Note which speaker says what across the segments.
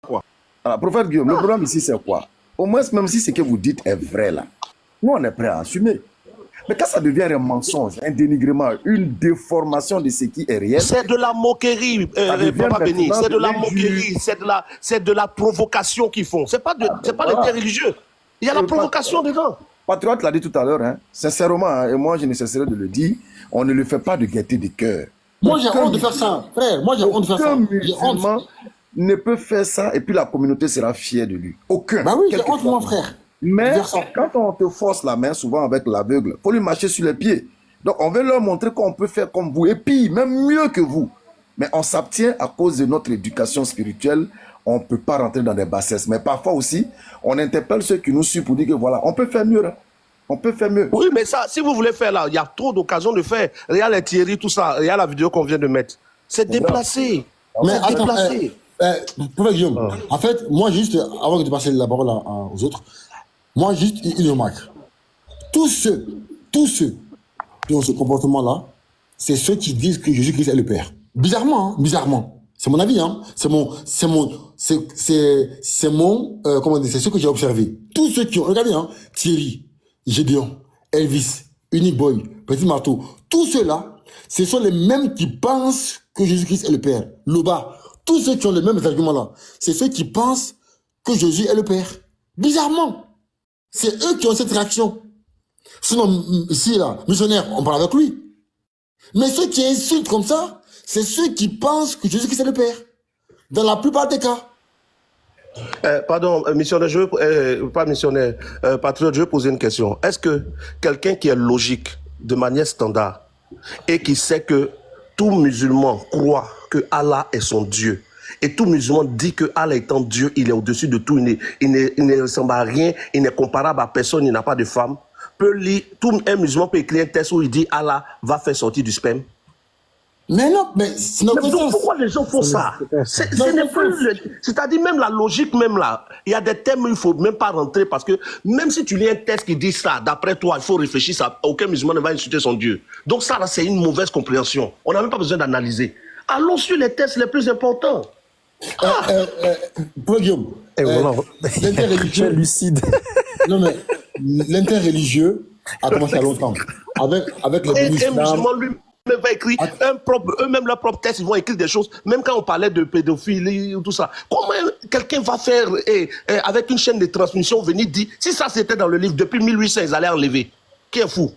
Speaker 1: quoi. Alors, prophète Guillaume, le problème ici, c'est quoi? Au moins, même si ce que vous dites est vrai, là, nous, on est prêt à assumer. Mais quand ça devient un mensonge, un dénigrement, une déformation de ce qui est réel,
Speaker 2: c'est de la moquerie, Papa Béni. C'est de la moquerie, c'est de la provocation qu'ils font. C'est pas l'interreligieux. Il y a la provocation dedans.
Speaker 1: Patriote l'a dit tout à l'heure, hein, sincèrement, hein, et moi je ne cesserai de le dire, on ne le fait pas de gaieté de cœur.
Speaker 3: Moi j'ai honte de faire ça, frère. Moi j'ai honte de faire ça.
Speaker 1: Musulman ne peut faire ça et puis la communauté sera fière de lui. Aucun.
Speaker 3: Bah oui, j'ai honte, mon frère.
Speaker 1: Mais quand on te force la main, souvent avec l'aveugle, il faut lui marcher sur les pieds. Donc on veut leur montrer qu'on peut faire comme vous, et puis même mieux que vous. Mais on s'abstient à cause de notre éducation spirituelle. On ne peut pas rentrer dans des bassesses. Mais parfois aussi, on interpelle ceux qui nous suivent pour dire que voilà, on peut faire mieux. Hein. On peut faire mieux.
Speaker 2: Oui, mais ça, si vous voulez faire là, il y a trop d'occasions de faire. Regarde les Thierry, tout ça. Regarde la vidéo qu'on vient de mettre. C'est déplacé.
Speaker 3: Mais attends, Prophète Guillaume, en fait, moi juste, avant de passer la parole aux autres, moi juste une remarque. Tous ceux qui ont ce comportement-là, c'est ceux qui disent que Jésus-Christ est le Père. Bizarrement, hein, bizarrement. C'est mon avis, hein. C'est ce que j'ai observé. Tous ceux qui ont, regardez, hein, Thierry, Gédéon, Elvis, Unique Boy, Petit Marteau, tous ceux-là, ce sont les mêmes qui pensent que Jésus-Christ est le Père. Loba, tous ceux qui ont les mêmes arguments-là, c'est ceux qui pensent que Jésus est le Père. Bizarrement. C'est eux qui ont cette réaction. Sinon, ici, là, missionnaire, on parle avec lui. Mais ceux qui insultent comme ça, c'est ceux qui pensent que Jésus-Christ est le Père. Dans la plupart des cas.
Speaker 2: Pardon, missionnaire, pas missionnaire, patriote, je veux poser une question. Est-ce que quelqu'un qui est logique de manière standard et qui sait que tout musulman croit que Allah est son Dieu, et tout musulman dit que Allah étant Dieu, il est au-dessus de tout, il ne ressemble à rien, il n'est comparable à personne, il n'a pas de femme, un musulman peut écrire un texte où il dit Allah va faire sortir du sperme?
Speaker 3: Mais non, mais sinon,
Speaker 2: pourquoi les gens font ça? C'est-à-dire même la logique, même là, il y a des thèmes où il ne faut même pas rentrer parce que même si tu lis un texte qui dit ça, d'après toi, il faut réfléchir, ça, aucun musulman ne va insulter son Dieu. Donc ça, c'est une mauvaise compréhension. On n'a même pas besoin d'analyser. Allons sur les textes les plus importants.
Speaker 3: Guillaume, l'interreligieux lucide. Non mais l'interreligieux a commencé à longtemps. Avec les
Speaker 2: musulmans lui va écrire eux-mêmes leur propre texte, ils vont écrire des choses, même quand on parlait de pédophilie ou tout ça. Comment quelqu'un va faire, avec une chaîne de transmission, venir dire, si ça c'était dans le livre, depuis 1800, ils allaient enlever. Qui est fou?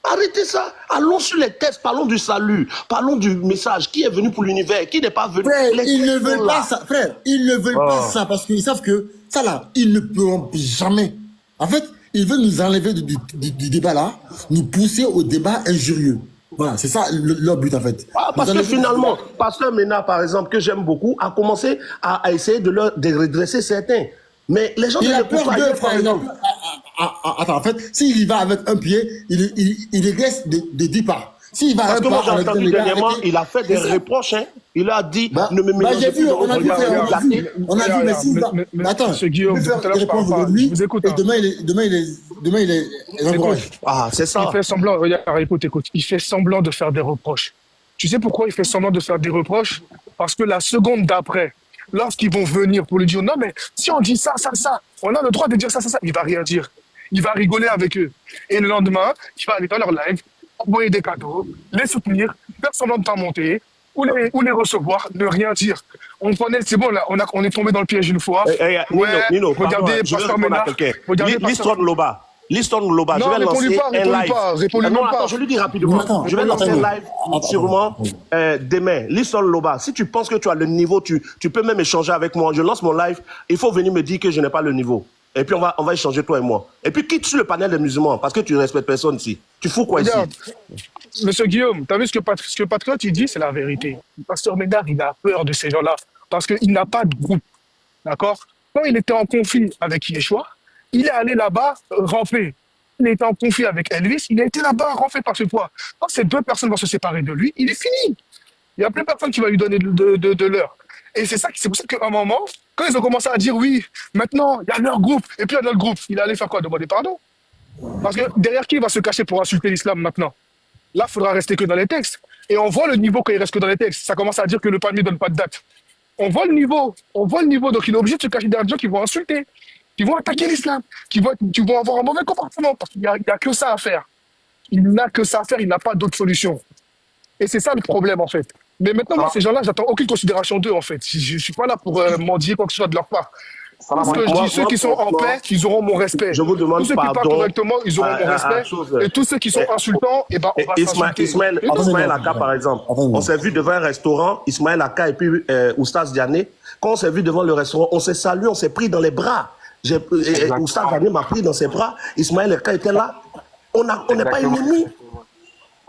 Speaker 2: Arrêtez ça. Allons sur les textes, parlons du salut, parlons du message. Qui est venu pour l'univers, qui n'est pas venu?
Speaker 3: Frère, ils ne veulent pas ça, frère. Ils ne veulent pas ça parce qu'ils savent que ça là, ils ne pourront jamais. En fait, ils veulent nous enlever du débat là, nous pousser au débat injurieux. Voilà, c'est ça leur but en fait.
Speaker 2: Parce que finalement, Pasteur Ménard, par exemple, que j'aime beaucoup, a commencé à essayer de redresser certains. Mais les gens
Speaker 3: il a peur d'eux, par exemple. Attends, en fait, s'il y va avec un pied, il régresse de 10 pas. S'il va
Speaker 2: parce que moi, j'ai entendu dernièrement, il a fait des reproches. Hein. Il a dit, ne me mélangez plus.
Speaker 3: On a vu, mais s'il va... Attends,
Speaker 4: Guillaume,
Speaker 3: il peut faire des réponses aujourd'hui, et demain, il est
Speaker 2: Ah, c'est ça.
Speaker 4: Il fait semblant, regarde, écoute, il fait semblant de faire des reproches. Tu sais pourquoi il fait semblant de faire des reproches? Parce que la seconde d'après, lorsqu'ils vont venir pour lui dire, non, mais si on dit ça, on a le droit de dire ça, il va rien dire. Il va rigoler avec eux. Et le lendemain, il va aller dans leur live, envoyer des cadeaux, les soutenir, faire semblant de pas monter, ou les recevoir, ne rien dire. On connaît, c'est bon, là, on est tombé dans le piège une fois.
Speaker 2: Nino,
Speaker 4: regardez Pasteur Ménard.
Speaker 2: L'histoire de Loba. L'histoire de Loba.
Speaker 4: Non,
Speaker 2: je vais lancer un live.
Speaker 4: Non,
Speaker 2: attends, je lui dis rapidement. Je vais lancer un live sûrement demain. L'histoire de Loba. Si tu penses que tu as le niveau, tu peux même échanger avec moi. Je lance mon live. Il faut venir me dire que je n'ai pas le niveau. Et puis on va échanger toi et moi. Et puis quitte sur le panel des musulmans parce que tu ne respectes personne ici. Tu fous quoi ici?
Speaker 4: Monsieur Guillaume, tu as vu ce que Patriote il dit, c'est la vérité. Pasteur Ménard, il a peur de ces gens-là parce qu'il n'a pas de groupe. D'accord? Quand il était en conflit avec Yeshua, il est allé là-bas ramper. Il était en conflit avec Elvis, il a été là-bas ramper par ce poids. Quand ces deux personnes vont se séparer de lui, il est fini. Il n'y a plus personne qui va lui donner de l'heure. Et c'est pour ça qu'à un moment, quand ils ont commencé à dire oui, maintenant, il y a leur groupe, et puis il y a notre groupe, il allait faire quoi? Demander pardon. Parce que derrière qui va se cacher pour insulter l'islam maintenant? Là, il faudra rester que dans les textes. Et on voit le niveau quand il reste que dans les textes. Ça commence à dire que le palmier ne donne pas de date. On voit le niveau, donc il est obligé de se cacher derrière des gens qui vont insulter, qui vont attaquer l'islam, qui vont avoir un mauvais comportement, parce qu'il y a que ça à faire. Il n'a que ça à faire, il n'a pas d'autre solution. Et c'est ça le problème, en fait. Mais maintenant, moi,
Speaker 5: Salam,
Speaker 4: ces gens-là, j'attends aucune considération d'eux, en fait. Je ne suis pas là pour mendier quoi que ce soit de leur part. Tout
Speaker 5: salam
Speaker 4: ce que je
Speaker 5: alaikum.
Speaker 4: dis, ceux qui sont en paix, ils auront mon respect.
Speaker 2: je vous
Speaker 4: Tous
Speaker 2: demande
Speaker 4: ceux qui parlent
Speaker 2: pardon
Speaker 4: correctement, ils auront mon respect.
Speaker 2: chose.
Speaker 4: Et tous ceux qui sont insultants, eh ben, on va s'insulter.
Speaker 2: Ismaël,
Speaker 4: Et non.
Speaker 2: Ismaël Aka, par exemple.
Speaker 3: Attendez-moi.
Speaker 2: On s'est vu devant un restaurant, Ismaël Aka et puis Oustaz Diané. Quand on s'est vu devant le restaurant, on s'est salué, on s'est pris dans les bras. Oustaz Diané m'a pris dans ses bras. Ismaël Aka était là. On n'est pas
Speaker 5: Exactement.
Speaker 2: ennemis.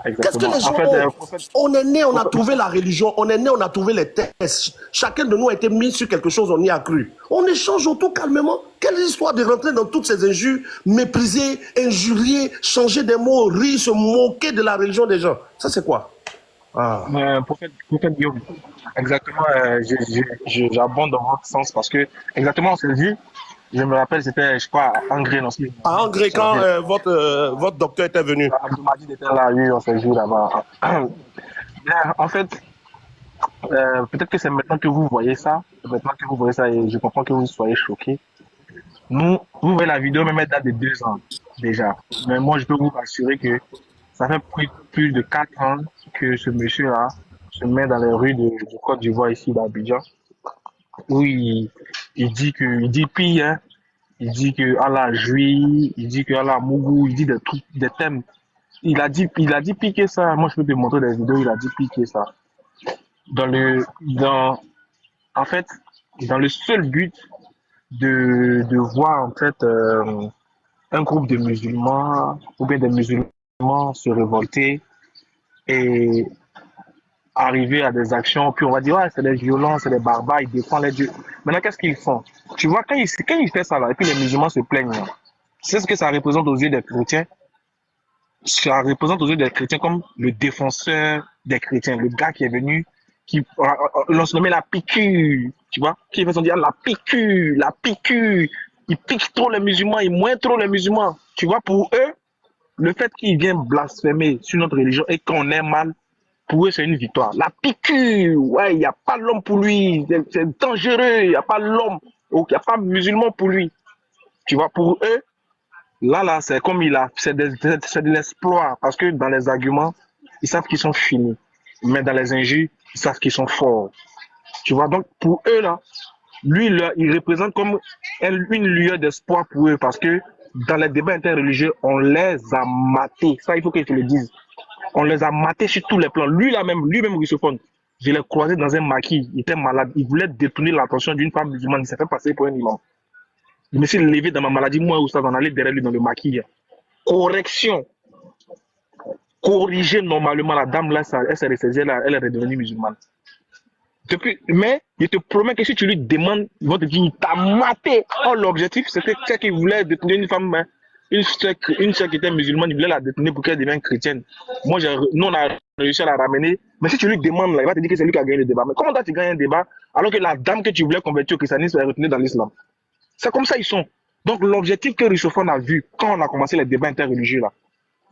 Speaker 2: Qu'est-ce que
Speaker 5: Exactement.
Speaker 2: les gens
Speaker 5: En fait,
Speaker 2: ont?
Speaker 5: prophète,
Speaker 2: On est né, on a trouvé la religion, on est né, on a trouvé les textes. Chacun de nous a été mis sur quelque chose, on y a cru. On échange autour calmement. Quelle histoire de rentrer dans toutes ces injures, mépriser, injurier, changer des mots, rire, se moquer de la religion des gens. Ça, c'est quoi? Ah.
Speaker 5: prophète Guillaume, exactement, j'abonde dans votre sens parce que, exactement, on s'est vu, je me rappelle, c'était, je crois, à Angré, non,
Speaker 2: À Angré, quand votre docteur était venu.
Speaker 5: Abdoumadi était là, oui, on s'est vu là-bas. Bien, en fait, peut-être que c'est maintenant que vous voyez ça, et je comprends que vous soyez choqués. Nous, vous voyez la vidéo, même elle date de 2 ans déjà. Mais moi, je peux vous assurer que ça fait plus de 4 ans que ce monsieur-là se met dans les rues du Côte d'Ivoire ici d'Abidjan, où il dit pire, hein. Il dit que Allah Joui, il dit que Allah Mougou, il dit des trucs, des thèmes. Il a dit piquer ça. Moi, je peux te montrer des vidéos, il a dit piquer ça. En fait, dans le seul but de voir, en fait, un groupe de musulmans, ou bien des musulmans se révolter et arriver à des actions, puis on va dire, ouais, c'est des violents, c'est des barbares, ils défendent les dieux. Maintenant, qu'est-ce qu'ils font? Tu vois, quand il fait ça, là, et puis les musulmans se plaignent, là, c'est ce que ça représente aux yeux des chrétiens. Ça représente aux yeux des chrétiens comme le défenseur des chrétiens, le gars qui est venu, l'on se nommait la piqûre, tu vois, qui fait son dire la piqûre, il pique trop les musulmans, il moins trop les musulmans. Tu vois, pour eux, le fait qu'ils viennent blasphémer sur notre religion et qu'on est mal, pour eux, c'est une victoire. La piqûre, ouais, il n'y a pas l'homme pour lui, c'est dangereux, il n'y a pas l'homme, il n'y a pas musulman pour lui. Tu vois, pour eux, là, c'est comme c'est de l'exploit, parce que dans les arguments, ils savent qu'ils sont finis. Mais dans les injures, ils savent qu'ils sont forts. Tu vois, donc pour eux, là, lui, là, il représente comme une lueur d'espoir pour eux, parce que dans les débats interreligieux, on les a matés. Ça, il faut que je te le dise. On les a matés sur tous les plans. Lui-même, russophone, je l'ai croisé dans un maquis. Il était malade. Il voulait détourner l'attention d'une femme musulmane. Il s'est fait passer pour un imam. Je me suis levé dans ma maladie, moi, où ça, on allait derrière lui dans le maquis. Correction. Corriger normalement la dame là, elle s'est ressaisie là, elle est redevenue musulmane. Mais je te promets que si tu lui demandes, ils vont te dire, il t'a maté. Oh, l'objectif, c'était qu'il voulait détourner une femme, hein, une sœur qui était musulmane, il voulait la détourner pour qu'elle devienne chrétienne. Nous, on a réussi à la ramener. Mais si tu lui demandes, là, il va te dire que c'est lui qui a gagné le débat. Mais comment tu gagnes un débat alors que la dame que tu voulais convertir au christianisme est retenue dans l'islam? C'est comme ça ils sont. Donc, l'objectif que Russophone a vu quand on a commencé les débats interreligieux là,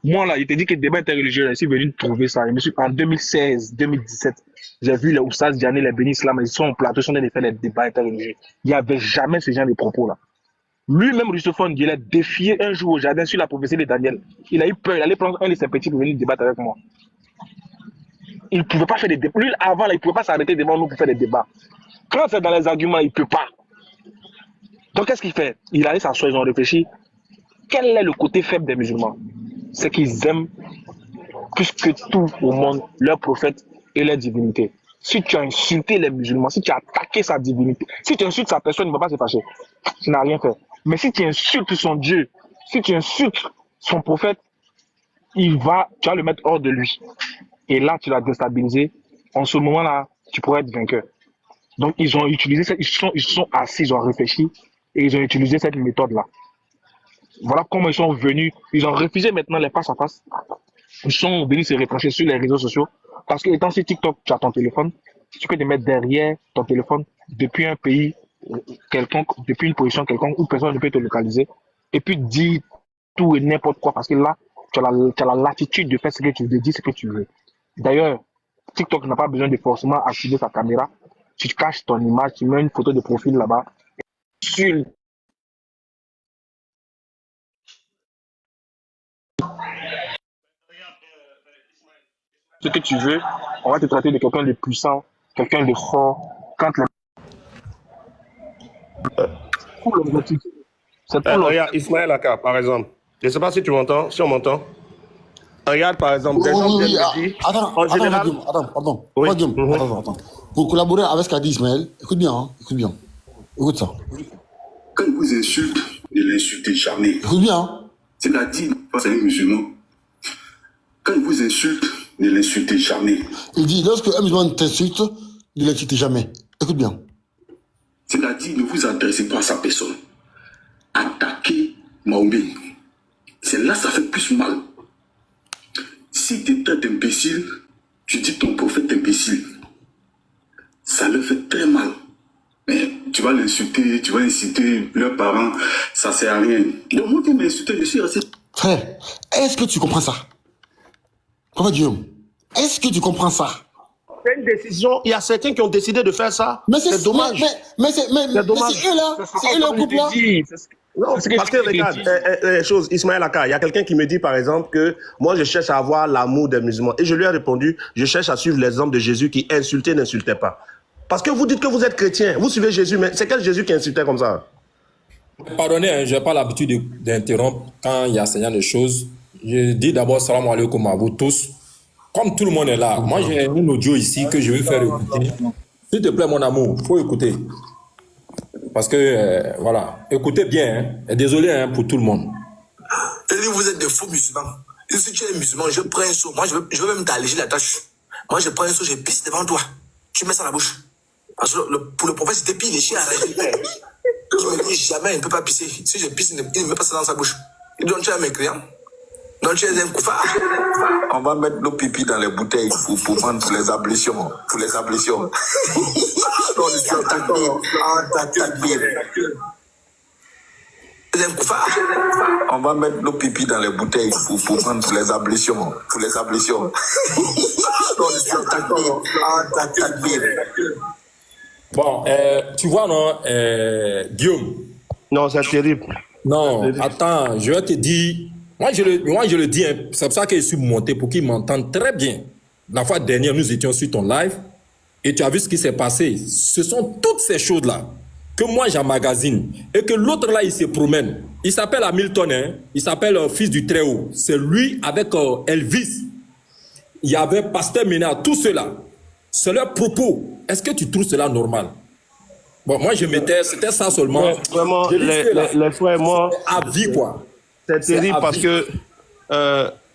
Speaker 5: moi, là, il te dit que le débat interreligieux, là, je suis venu trouver ça. En 2016, 2017, j'ai vu les Oustaz Diané, les Béni Islam, ils sont en plateau, ils sont en train de faire les débats interreligieux. Il n'y avait jamais ce genre de propos-là. Lui-même, Russophone, il a défié un jour au jardin sur la prophétie de Daniel. Il a eu peur, il allait prendre un de ses petits pour venir débattre avec moi. Il ne pouvait pas faire des débats. Lui, avant, là, il ne pouvait pas s'arrêter devant nous pour faire des débats. Quand c'est dans les arguments, il ne peut pas. Donc, qu'est-ce qu'il fait? Il allait s'asseoir, ils ont réfléchi. Quel est le côté faible des musulmans? C'est qu'ils aiment plus que tout au monde leur prophète et leur divinité. Si tu as insulté les musulmans, si tu as attaqué sa divinité, si tu insultes sa personne, il ne va pas se fâcher. Tu n'as rien fait. Mais si tu insultes son Dieu, si tu insultes son prophète, tu vas le mettre hors de lui. Et là, tu l'as déstabilisé. En ce moment-là, tu pourrais être vainqueur. Donc, ils ont utilisé ils sont assis, ils ont réfléchi et ils ont utilisé cette méthode-là. Voilà comment ils sont venus. Ils ont refusé maintenant les face à face. Ils sont venus se retrancher sur les réseaux sociaux. Parce que étant sur TikTok, tu as ton téléphone. Tu peux te mettre derrière ton téléphone depuis un pays quelconque, depuis une position quelconque où personne ne peut te localiser. Et puis dire tout et n'importe quoi. Parce que là, tu as la latitude de faire ce que tu veux, de dire ce que tu veux. D'ailleurs, TikTok n'a pas besoin de forcément activer sa caméra. tu caches ton image, tu mets une photo de profil là-bas. Sur ce que tu veux, on va te traiter de quelqu'un de puissant, quelqu'un de fort. Quand le... Pour l'objectif. C'est pour
Speaker 2: Regarde, Ismaël Aka, par exemple. Je ne sais pas si tu m'entends, si on m'entend. Regarde, par exemple, des gens viennent me dire, en général...
Speaker 3: Pardon.
Speaker 2: Oui.
Speaker 3: Attends. Pour collaborer avec ce qu'a dit Ismaël, écoute bien. Écoute ça.
Speaker 6: Quand il vous insulte, ne l'insultez jamais.
Speaker 3: Écoute bien.
Speaker 6: C'est-à-dire, face à un musulman, quand il vous insulte, ne l'insultez jamais.
Speaker 3: Il dit, lorsque un musulman t'insulte, ne l'insulte jamais. Écoute bien.
Speaker 6: C'est-à-dire, ne vous adressez pas à sa personne. Attaquez Mahomet. C'est là que ça fait plus mal. Si tu es imbécile, tu dis ton prophète imbécile. Ça leur fait très mal. Mais tu vas l'insulter, tu vas inciter leurs parents, ça ne sert à rien. Donc moi qui m'insulte, je suis resté...
Speaker 3: Frère, est-ce que tu comprends ça? Papa Guillaume, est-ce que tu comprends ça?
Speaker 2: C'est une décision, il y a certains qui ont décidé de faire ça.
Speaker 3: Mais
Speaker 2: c'est dommage.
Speaker 3: Mais c'est
Speaker 2: dommage.
Speaker 3: eux là, c'est eux le groupe là.
Speaker 2: Non, parce que regarde, chose, Ismaël Aka, il y a quelqu'un qui me dit par exemple que moi je cherche à avoir l'amour des musulmans. Et je lui ai répondu, je cherche à suivre l'exemple de Jésus qui insultait, n'insultait pas. Parce que vous dites que vous êtes chrétien, vous suivez Jésus, mais c'est quel Jésus qui insultait comme ça?
Speaker 7: Pardonnez, hein, je n'ai pas l'habitude d'interrompre quand il y a ce genre de choses. Je dis d'abord salam alaikum à vous tous. Comme tout le monde est là, moi j'ai un audio ici que je vais faire écouter. S'il te plaît, mon amour, il faut écouter. Parce que, voilà, écoutez bien. Hein. Et désolé hein, pour tout le monde.
Speaker 8: Elle dit, vous êtes des faux musulmans. Et si tu es musulman, je prends un seau. Moi, je veux même t'alléger la tâche. Moi, je prends un seau, je pisse devant toi. Tu mets ça dans la bouche. Parce que pour le prophète, c'était pire, les chiens arrêtent. Je me dis, jamais il ne peut pas pisser. Si je pisse, il ne met pas ça dans sa bouche. Il donne tu es un mécréant. Donc tu es un koufar. On va mettre nos pipis dans les bouteilles pour prendre pour les ablutions. Pour les ablutions. On va mettre nos pipis dans les bouteilles pour prendre pour les ablutions. Pour les ablutions.
Speaker 7: Bon, tu vois, non, Guillaume.
Speaker 2: Non, c'est terrible.
Speaker 7: Non, attends, je vais te dire. Moi, je le dis, hein, c'est pour ça que je suis monté pour qu'ils m'entendent très bien. La fois dernière, nous étions sur ton live et tu as vu ce qui s'est passé. Ce sont toutes ces choses-là que moi j'emmagasine et que l'autre là, il se promène. Il s'appelle Hamilton, hein, il s'appelle Fils du Très-Haut. C'est lui avec Elvis. Il y avait Pasteur Ménard, tout cela. C'est leur propos. Est-ce que tu trouves cela normal? Bon, moi je mettais, c'était ça seulement.
Speaker 2: Ouais, vraiment, les frères, moi,
Speaker 7: à vie, quoi.
Speaker 2: c'est terrible parce que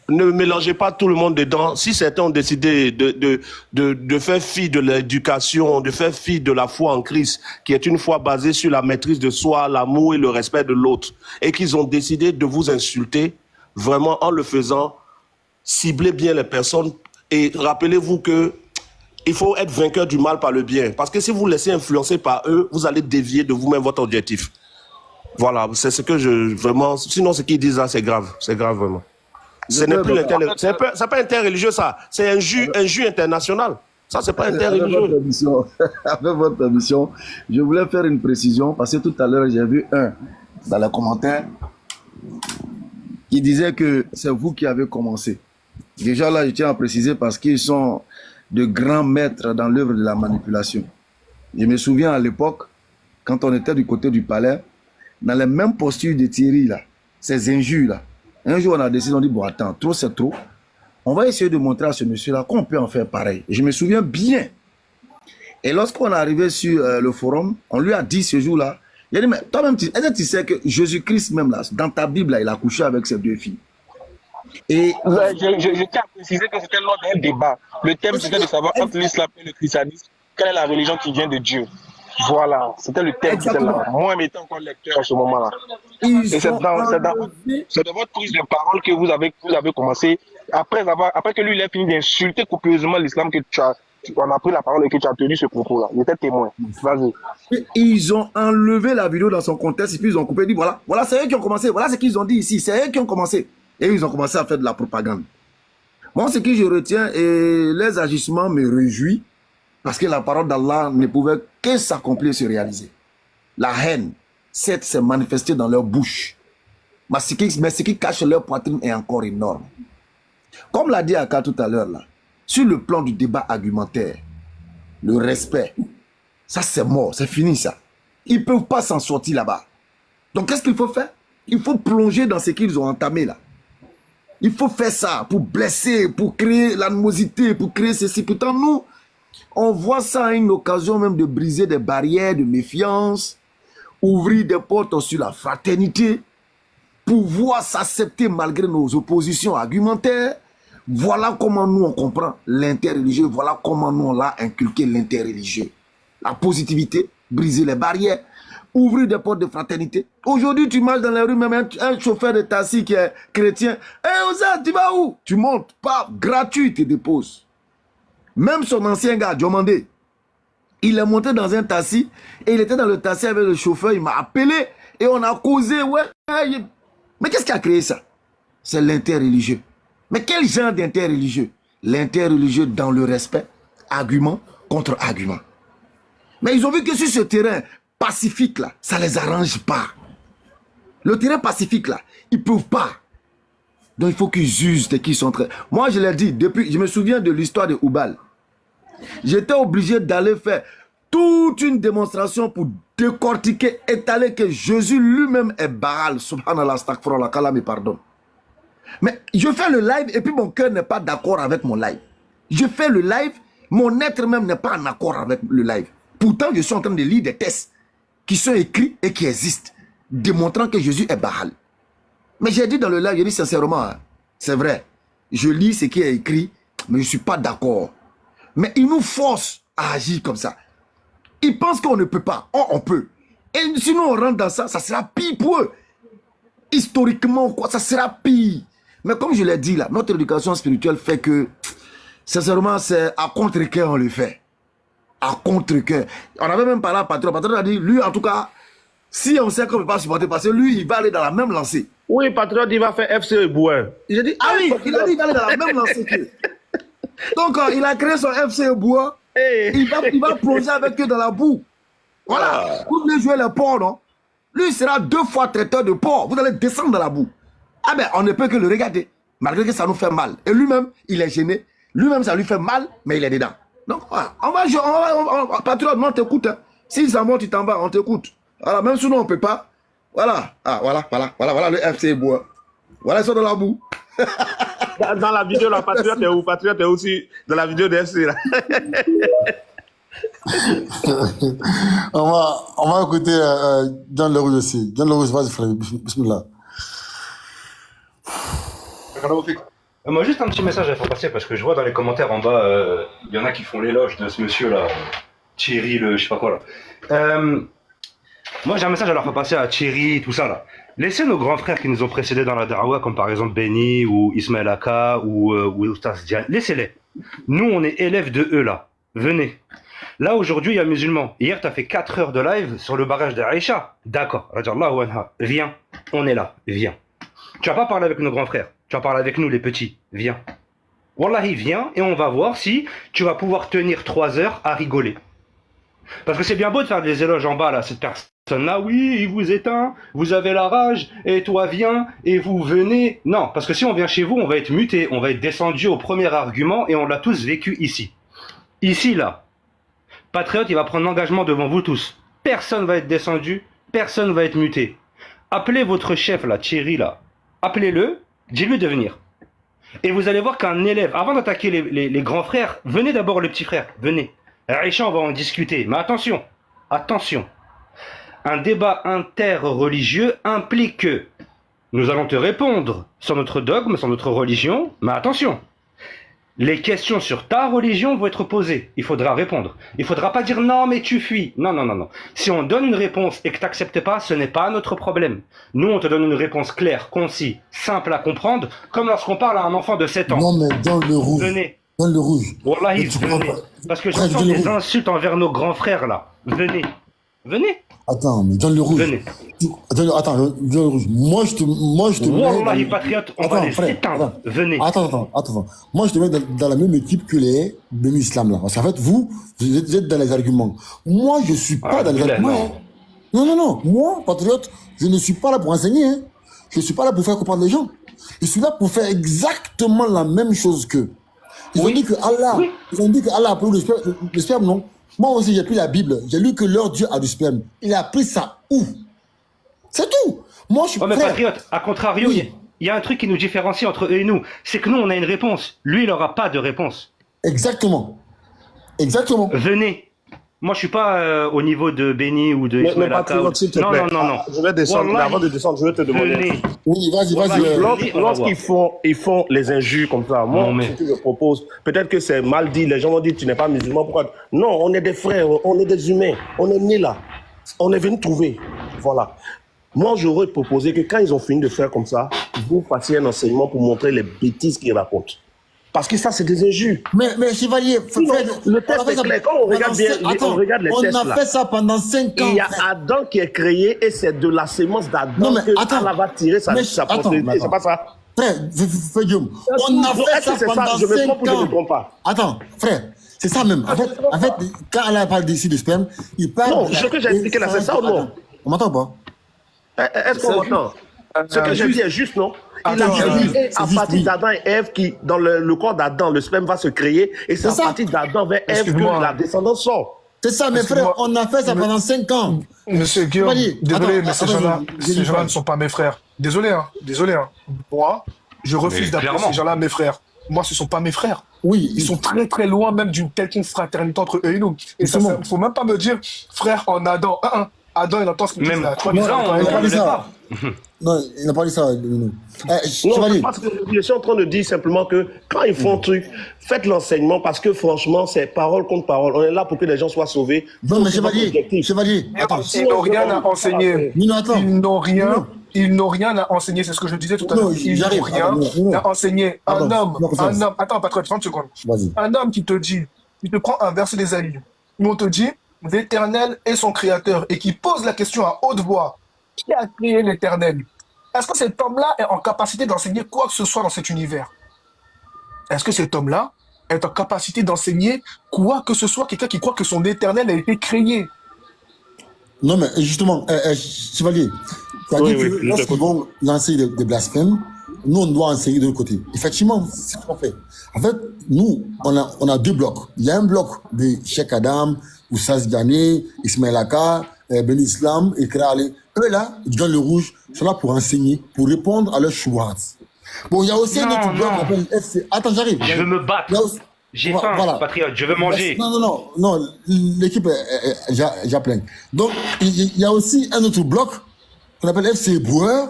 Speaker 2: ne mélangez pas tout le monde dedans. Si certains ont décidé de faire fi de l'éducation, de faire fi de la foi en Christ, qui est une foi basée sur la maîtrise de soi, l'amour et le respect de l'autre, et qu'ils ont décidé de vous insulter, vraiment en le faisant, ciblez bien les personnes et rappelez-vous que il faut être vainqueur du mal par le bien. Parce que si vous laissez influencer par eux, vous allez dévier de vous-même votre objectif. Voilà, c'est ce que je... Vraiment... Sinon, ce qu'ils disent là, c'est grave. C'est grave, vraiment. Ce n'est plus c'est pas interreligieux, ça. C'est un jus international. Ça, c'est pas interreligieux.
Speaker 1: Avec votre permission, je voulais faire une précision parce que tout à l'heure, j'ai vu un dans les commentaires qui disait que c'est vous qui avez commencé. Déjà là, je tiens à préciser parce qu'ils sont de grands maîtres dans l'œuvre de la manipulation. Je me souviens à l'époque, quand on était du côté du palais, dans les mêmes postures de Thierry, là, ces injures là, un jour on a décidé, on dit, bon attends, trop c'est trop, on va essayer de montrer à ce monsieur-là qu'on peut en faire pareil. Et je me souviens bien. Et lorsqu'on est arrivé sur le forum, on lui a dit ce jour-là, il a dit, mais toi-même, est-ce que tu sais que Jésus-Christ même là, dans ta Bible, là, il a couché avec ses deux filles. Et
Speaker 5: je tiens à préciser que c'était lors d'un débat. Le thème, c'était de savoir entre l'islam et le christianisme, quelle est la religion qui vient de Dieu. Voilà, c'était le thème qui était là. Moi, j'étais encore lecteur à ce moment-là. Et c'est de votre prise de parole que vous avez commencé, après que lui, il a fini d'insulter copieusement l'islam, que on a pris la parole et que tu as tenu ce propos-là. Il était témoin. Vas-y.
Speaker 1: Ils ont enlevé la vidéo dans son contexte et puis ils ont coupé, dit voilà, c'est eux qui ont commencé, voilà ce qu'ils ont dit ici, c'est eux qui ont commencé. Et ils ont commencé à faire de la propagande. Moi, ce que je retiens, et les agissements me réjouissent, Parce que la parole d'Allah ne pouvait que s'accomplir et se réaliser. La haine, certes, s'est manifestée dans leur bouche. Mais ce qui cache leur poitrine est encore énorme. Comme l'a dit Aka tout à l'heure, là, sur le plan du débat argumentaire, le respect, ça c'est mort, c'est fini ça. Ils ne peuvent pas s'en sortir là-bas. Donc qu'est-ce qu'il faut faire? Il faut plonger dans ce qu'ils ont entamé là. Il faut faire ça pour blesser, pour créer l'animosité, pour créer ceci. Pourtant, nous, on voit ça à une occasion même de briser des barrières de méfiance, ouvrir des portes sur la fraternité, pouvoir s'accepter malgré nos oppositions argumentaires. Voilà comment nous on comprend l'interreligieux, voilà comment nous on l'a inculqué l'interreligieux. La positivité, briser les barrières, ouvrir des portes de fraternité. Aujourd'hui, tu marches dans les rues, même un chauffeur de taxi qui est chrétien. Hé, Oza, tu vas où? Tu montes, pas gratuit, tu te déposes. Même son ancien gars, Diomandé, il est monté dans un taxi et il était dans le taxi avec le chauffeur, il m'a appelé et on a causé. Ouais. Mais qu'est-ce qui a créé ça? C'est l'interreligieux. Mais quel genre d'interreligieux? L'interreligieux dans le respect, argument contre argument. Mais ils ont vu que sur ce terrain pacifique là, ça les arrange pas. Le terrain pacifique là, ils peuvent pas. Donc il faut qu'ils usent de qui ils sont très... Moi je l'ai dit, depuis, je me souviens de l'histoire de Oubal. J'étais obligé d'aller faire toute une démonstration pour décortiquer, étaler que Jésus lui-même est Baal. Subhanallah, astaghfirullah, qu'Allah me pardonne. Mais je fais le live et puis mon cœur n'est pas d'accord avec mon live. Je fais le live, mon être même n'est pas en accord avec le live. Pourtant, je suis en train de lire des textes qui sont écrits et qui existent, démontrant que Jésus est Baal. Mais j'ai dit dans le live, j'ai dit sincèrement, hein, c'est vrai, je lis ce qui est écrit, mais je ne suis pas d'accord. Mais ils nous forcent à agir comme ça. Ils pensent qu'on ne peut pas. Oh, on peut. Et sinon, on rentre dans ça, ça sera pire pour eux. Historiquement, quoi, ça sera pire. Mais comme je l'ai dit là, notre éducation spirituelle fait que, sincèrement, c'est à contre-cœur on le fait. À contre-cœur. On avait même parlé à Patron. Patron a dit, lui, en tout cas, si on sait qu'on ne peut pas supporter, parce que lui, il va aller dans la même lancée.
Speaker 2: Oui, Patriote, il va faire FC et Bouin.
Speaker 1: J'ai dit, ah oui, il a dit qu'il va aller dans la même lancée que. Donc, il a créé son FC et Bois. Il va plonger avec eux dans la boue. Voilà. Vous venez jouer le porc, non? Lui, il sera 2 fois traiteur de porc. Vous allez descendre dans la boue. Ah ben, on ne peut que le regarder. Malgré que ça nous fait mal. Et lui-même, il est gêné. Lui-même, ça lui fait mal, mais il est dedans. Donc, voilà. On va jouer. Patriote, non, on t'écoute. Hein. Si ça monte, tu t'en vas, on t'écoute. Voilà, même si nous, on ne peut pas. Voilà. Ah, voilà le FC Bois. Voilà, ils sont dans la boue.
Speaker 2: Dans la vidéo, la Patriote est où? Patriote est aussi dans la vidéo de FC, là.
Speaker 3: on va écouter John Lerouge aussi. John Lerouge, vas-y, frère. Bismillah.
Speaker 9: Moi, juste un petit message à faire passer parce que je vois dans les commentaires en bas, il y en a qui font l'éloge de ce monsieur-là, Thierry, le je sais pas quoi là. Moi, j'ai un message à leur faire passer à Thierry, tout ça là. Laissez nos grands frères qui nous ont précédés dans la Da'wa, comme par exemple Benny ou Ismaël Aka ou Oustaz Diane, laissez-les. Nous, on est élèves de eux là. Venez. Là, aujourd'hui, il y a musulmans. Hier, tu as fait 4 heures de live sur le barrage d'Aïcha. D'accord. Radiallahu anha. Viens. On est là. Viens. Tu vas pas parler avec nos grands frères. Tu vas parler avec nous, les petits. Viens. Wallahi, viens et on va voir si tu vas pouvoir tenir 3 heures à rigoler. Parce que c'est bien beau de faire des éloges en bas, là, cette personne-là. Oui, il vous éteint, vous avez la rage, et toi viens, et vous venez. Non, parce que si on vient chez vous, on va être muté, on va être descendu au premier argument, et on l'a tous vécu ici. Ici, là. Patriote, il va prendre l'engagement devant vous tous. Personne va être descendu, personne va être muté. Appelez votre chef, là, Thierry, là. Appelez-le, dites-lui de venir. Et vous allez voir qu'un élève, avant d'attaquer les grands frères, venez d'abord le petit frère, venez. Aïcha, on va en discuter, mais attention, attention. Un débat interreligieux implique que nous allons te répondre sur notre dogme, sur notre religion, mais attention. Les questions sur ta religion vont être posées. Il faudra répondre. Il ne faudra pas dire non, mais tu fuis. Non, non, non, non. Si on donne une réponse et que tu n'acceptes pas, ce n'est pas notre problème. Nous, on te donne une réponse claire, concise, simple à comprendre, comme lorsqu'on parle à un enfant de 7 ans.
Speaker 3: Non, mais dans le rouge.
Speaker 1: Venez.
Speaker 3: Dans le rouge.
Speaker 1: Wallahi, venez. Parce que j'entends des insultes envers nos grands frères, là. Venez. Venez.
Speaker 3: Attends, mais dans le rouge.
Speaker 1: Venez.
Speaker 3: Attends, moi je te mets.
Speaker 9: Wallahi, patriote, on va les éteindre. Venez.
Speaker 3: Attends. Moi, je te mets dans la même équipe que les Béni Islam, là. Parce qu'en fait, vous êtes dans les arguments. Moi, je ne suis pas dans les arguments. Non. Moi, patriote, je ne suis pas là pour enseigner. Hein. Je ne suis pas là pour faire comprendre les gens. Je suis là pour faire exactement la même chose qu'eux. Ils ont dit que Allah a pris le sperme, non. Moi aussi, j'ai pris la Bible. J'ai lu que leur Dieu a du sperme. Il a pris ça où? C'est tout. Moi, je suis
Speaker 9: mais patriote, à contrario, il y a un truc qui nous différencie entre eux et nous. C'est que nous, on a une réponse. Lui, il n'aura pas de réponse.
Speaker 3: Exactement.
Speaker 9: Venez. Moi, je suis pas au niveau de Béni ou de Ismaël Aka.
Speaker 2: Non. Je vais descendre. Mais avant de descendre, je vais te demander.
Speaker 9: Venez.
Speaker 3: Oui, vas-y.
Speaker 2: Lorsqu'ils font les injures comme ça, moi, ce que je propose, peut-être que c'est mal dit, les gens vont dire tu n'es pas musulman, pourquoi? Non, on est des frères, on est des humains, on est nés là. On est venu trouver. Voilà. Moi, j'aurais proposé que quand ils ont fini de faire comme ça, vous fassiez un enseignement pour montrer les bêtises qu'ils racontent. Parce que ça, c'est des injures.
Speaker 3: Mais chevalier,
Speaker 2: le test est clair. Quand on regarde bien, on regarde les tests là.
Speaker 3: On a fait ça pendant 5 ans.
Speaker 2: Il y a Adam qui est créé et c'est de la sémence d'Adam que Allah va tirer sa postérité. C'est pas ça.
Speaker 3: Frère, on a fait ça pendant 5 ans.
Speaker 2: Je me trompe pas.
Speaker 3: Attends, frère. C'est ça même. En fait, quand Allah parle d'ici de sperme, il parle.
Speaker 2: Non, ce que j'ai expliqué là, c'est ça ou non?
Speaker 3: On m'entend pas?
Speaker 2: Est-ce qu'on m'entend? Ce que j'ai dit est juste, non? Il a créé à partir d'Adam et Ève qui, dans le corps d'Adam, le sperme va se créer et c'est à partir d'Adam vers Ève que la descendance sort.
Speaker 3: C'est ça, mes frères, on a fait ça pendant 5 ans.
Speaker 4: Monsieur Guillaume, désolé, mais ces gens-là ne sont pas mes frères. Désolé, hein. Moi, je refuse d'appeler ces gens-là mes frères. Moi, ce ne sont pas mes frères.
Speaker 3: Oui.
Speaker 4: Ils sont très très loin même d'une quelconque fraternité entre eux et nous. Et ça, il ne faut même pas me dire frère en Adam. Adam, il entend ce qu'il dit là.
Speaker 3: Non, il n'a pas dit ça.
Speaker 2: Non, parce que je suis en train de dire simplement que quand ils font un truc, faites l'enseignement parce que franchement, c'est parole contre parole. On est là pour que les gens soient sauvés.
Speaker 3: Non, mais chevalier, attends.
Speaker 4: Ils n'ont rien à enseigner. Ils n'ont rien à enseigner, c'est ce que je disais tout à l'heure. Ils n'ont rien à enseigner. Un homme, attends, patriote, 30 secondes. Un homme qui te dit, il te prend un verset d'Ésaïe, où on te dit, l'Éternel est son créateur, et qui pose la question à haute voix, qui a créé l'Éternel? Est-ce que cet homme-là est en capacité d'enseigner quoi que ce soit dans cet univers? Est-ce que cet homme-là est en capacité d'enseigner quoi que ce soit, quelqu'un qui croit que son Éternel a été créé?
Speaker 3: Non, mais justement, chevalier, tu as dit que lorsqu'ils vont lancer des blasphèmes, nous, on doit enseigner de l'autre côté. Effectivement, c'est ce qu'on fait. En fait, nous, on a 2 blocs. Il y a un bloc de Cheikh Adam, Oussaz Diané, Ismaël Aka, Ben Islam et Kralé. Eux là, ils donnent le rouge, sont là pour enseigner, pour répondre à leurs chouards. Bon, il y a aussi un autre bloc qui s'appelle FC. Attends, j'arrive.
Speaker 9: Je veux me battre. J'ai faim, patriote, je veux manger.
Speaker 3: Non, l'équipe est déjà pleine. Donc, il y a aussi un autre bloc qu'on appelle FC Brouwer,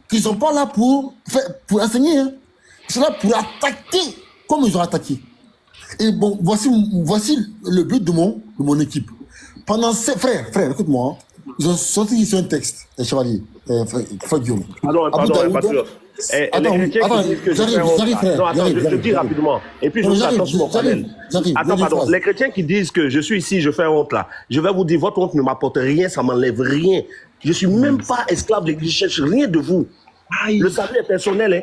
Speaker 3: qui ne sont pas là pour enseigner. Hein. Ils sont là pour attaquer comme ils ont attaqué. Et bon, voici le but de mon équipe. Pendant frère, écoute-moi, hein, ils ont sorti ici un texte, les chevaliers, frère Guillaume.
Speaker 2: Pardon, patriote. Les chrétiens qui disent que je dis rapidement. Et puis je vous attends sur mon panel. Attends, pardon. Les chrétiens qui disent que je suis ici, je fais honte là. Je vais vous dire, votre honte ne m'apporte rien, ça m'enlève rien. Je suis même pas esclave de l'Église, je cherche rien de vous. Le salut est personnel, hein.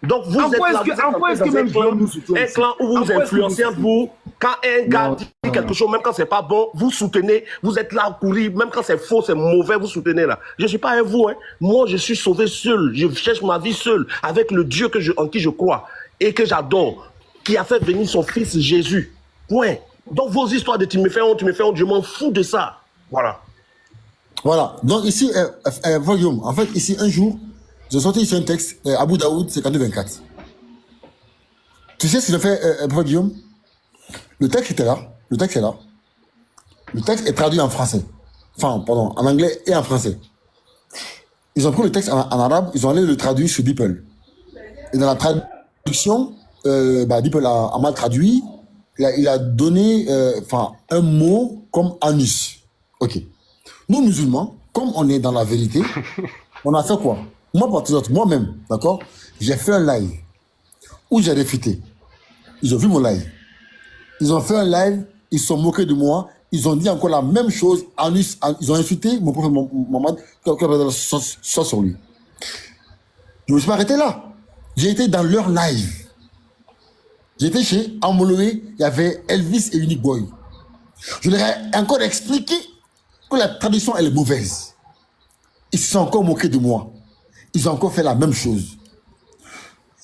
Speaker 2: Donc vous êtes là, un clan où vous vous influencez entre vous. Quand un gars dit quelque chose, même quand c'est pas bon, vous soutenez. Vous êtes là à courir, même quand c'est faux, c'est mauvais, vous soutenez là. Je suis pas un vous, hein. Moi, je suis sauvé seul. Je cherche ma vie seul avec le Dieu en qui je crois et que j'adore, qui a fait venir son fils Jésus. Point. Donc vos histoires de tu me fais honte, je m'en fous de ça. Voilà.
Speaker 3: Voilà. Donc ici, Guillaume, en fait, ici, un jour, j'ai sorti ici un texte, Abu Daoud 52-24. Tu sais ce qu'il a fait, Guillaume? Le texte était là. Le texte est là. Le texte est traduit en français. Enfin, pardon, en anglais et en français. Ils ont pris le texte en arabe, ils ont allé le traduire sur DeepL. Et dans la traduction, DeepL a mal traduit. Il a donné un mot comme anus. Ok. Nous, musulmans, comme on est dans la vérité, on a fait quoi? Moi-même, d'accord? J'ai fait un live où j'ai réfuté. Ils ont vu mon live. Ils ont fait un live, ils se sont moqués de moi ils ont dit encore la même chose. Ils ont insulté mon prophète Mohammed, soit sur lui. Je ne me suis pas arrêté là. J'ai été dans leur live. J'étais chez Amoloé, il y avait Elvis et Unique Boy. Je leur ai encore expliqué que la traduction, elle est mauvaise. Ils se sont encore moqués de moi. Ils ont encore fait la même chose.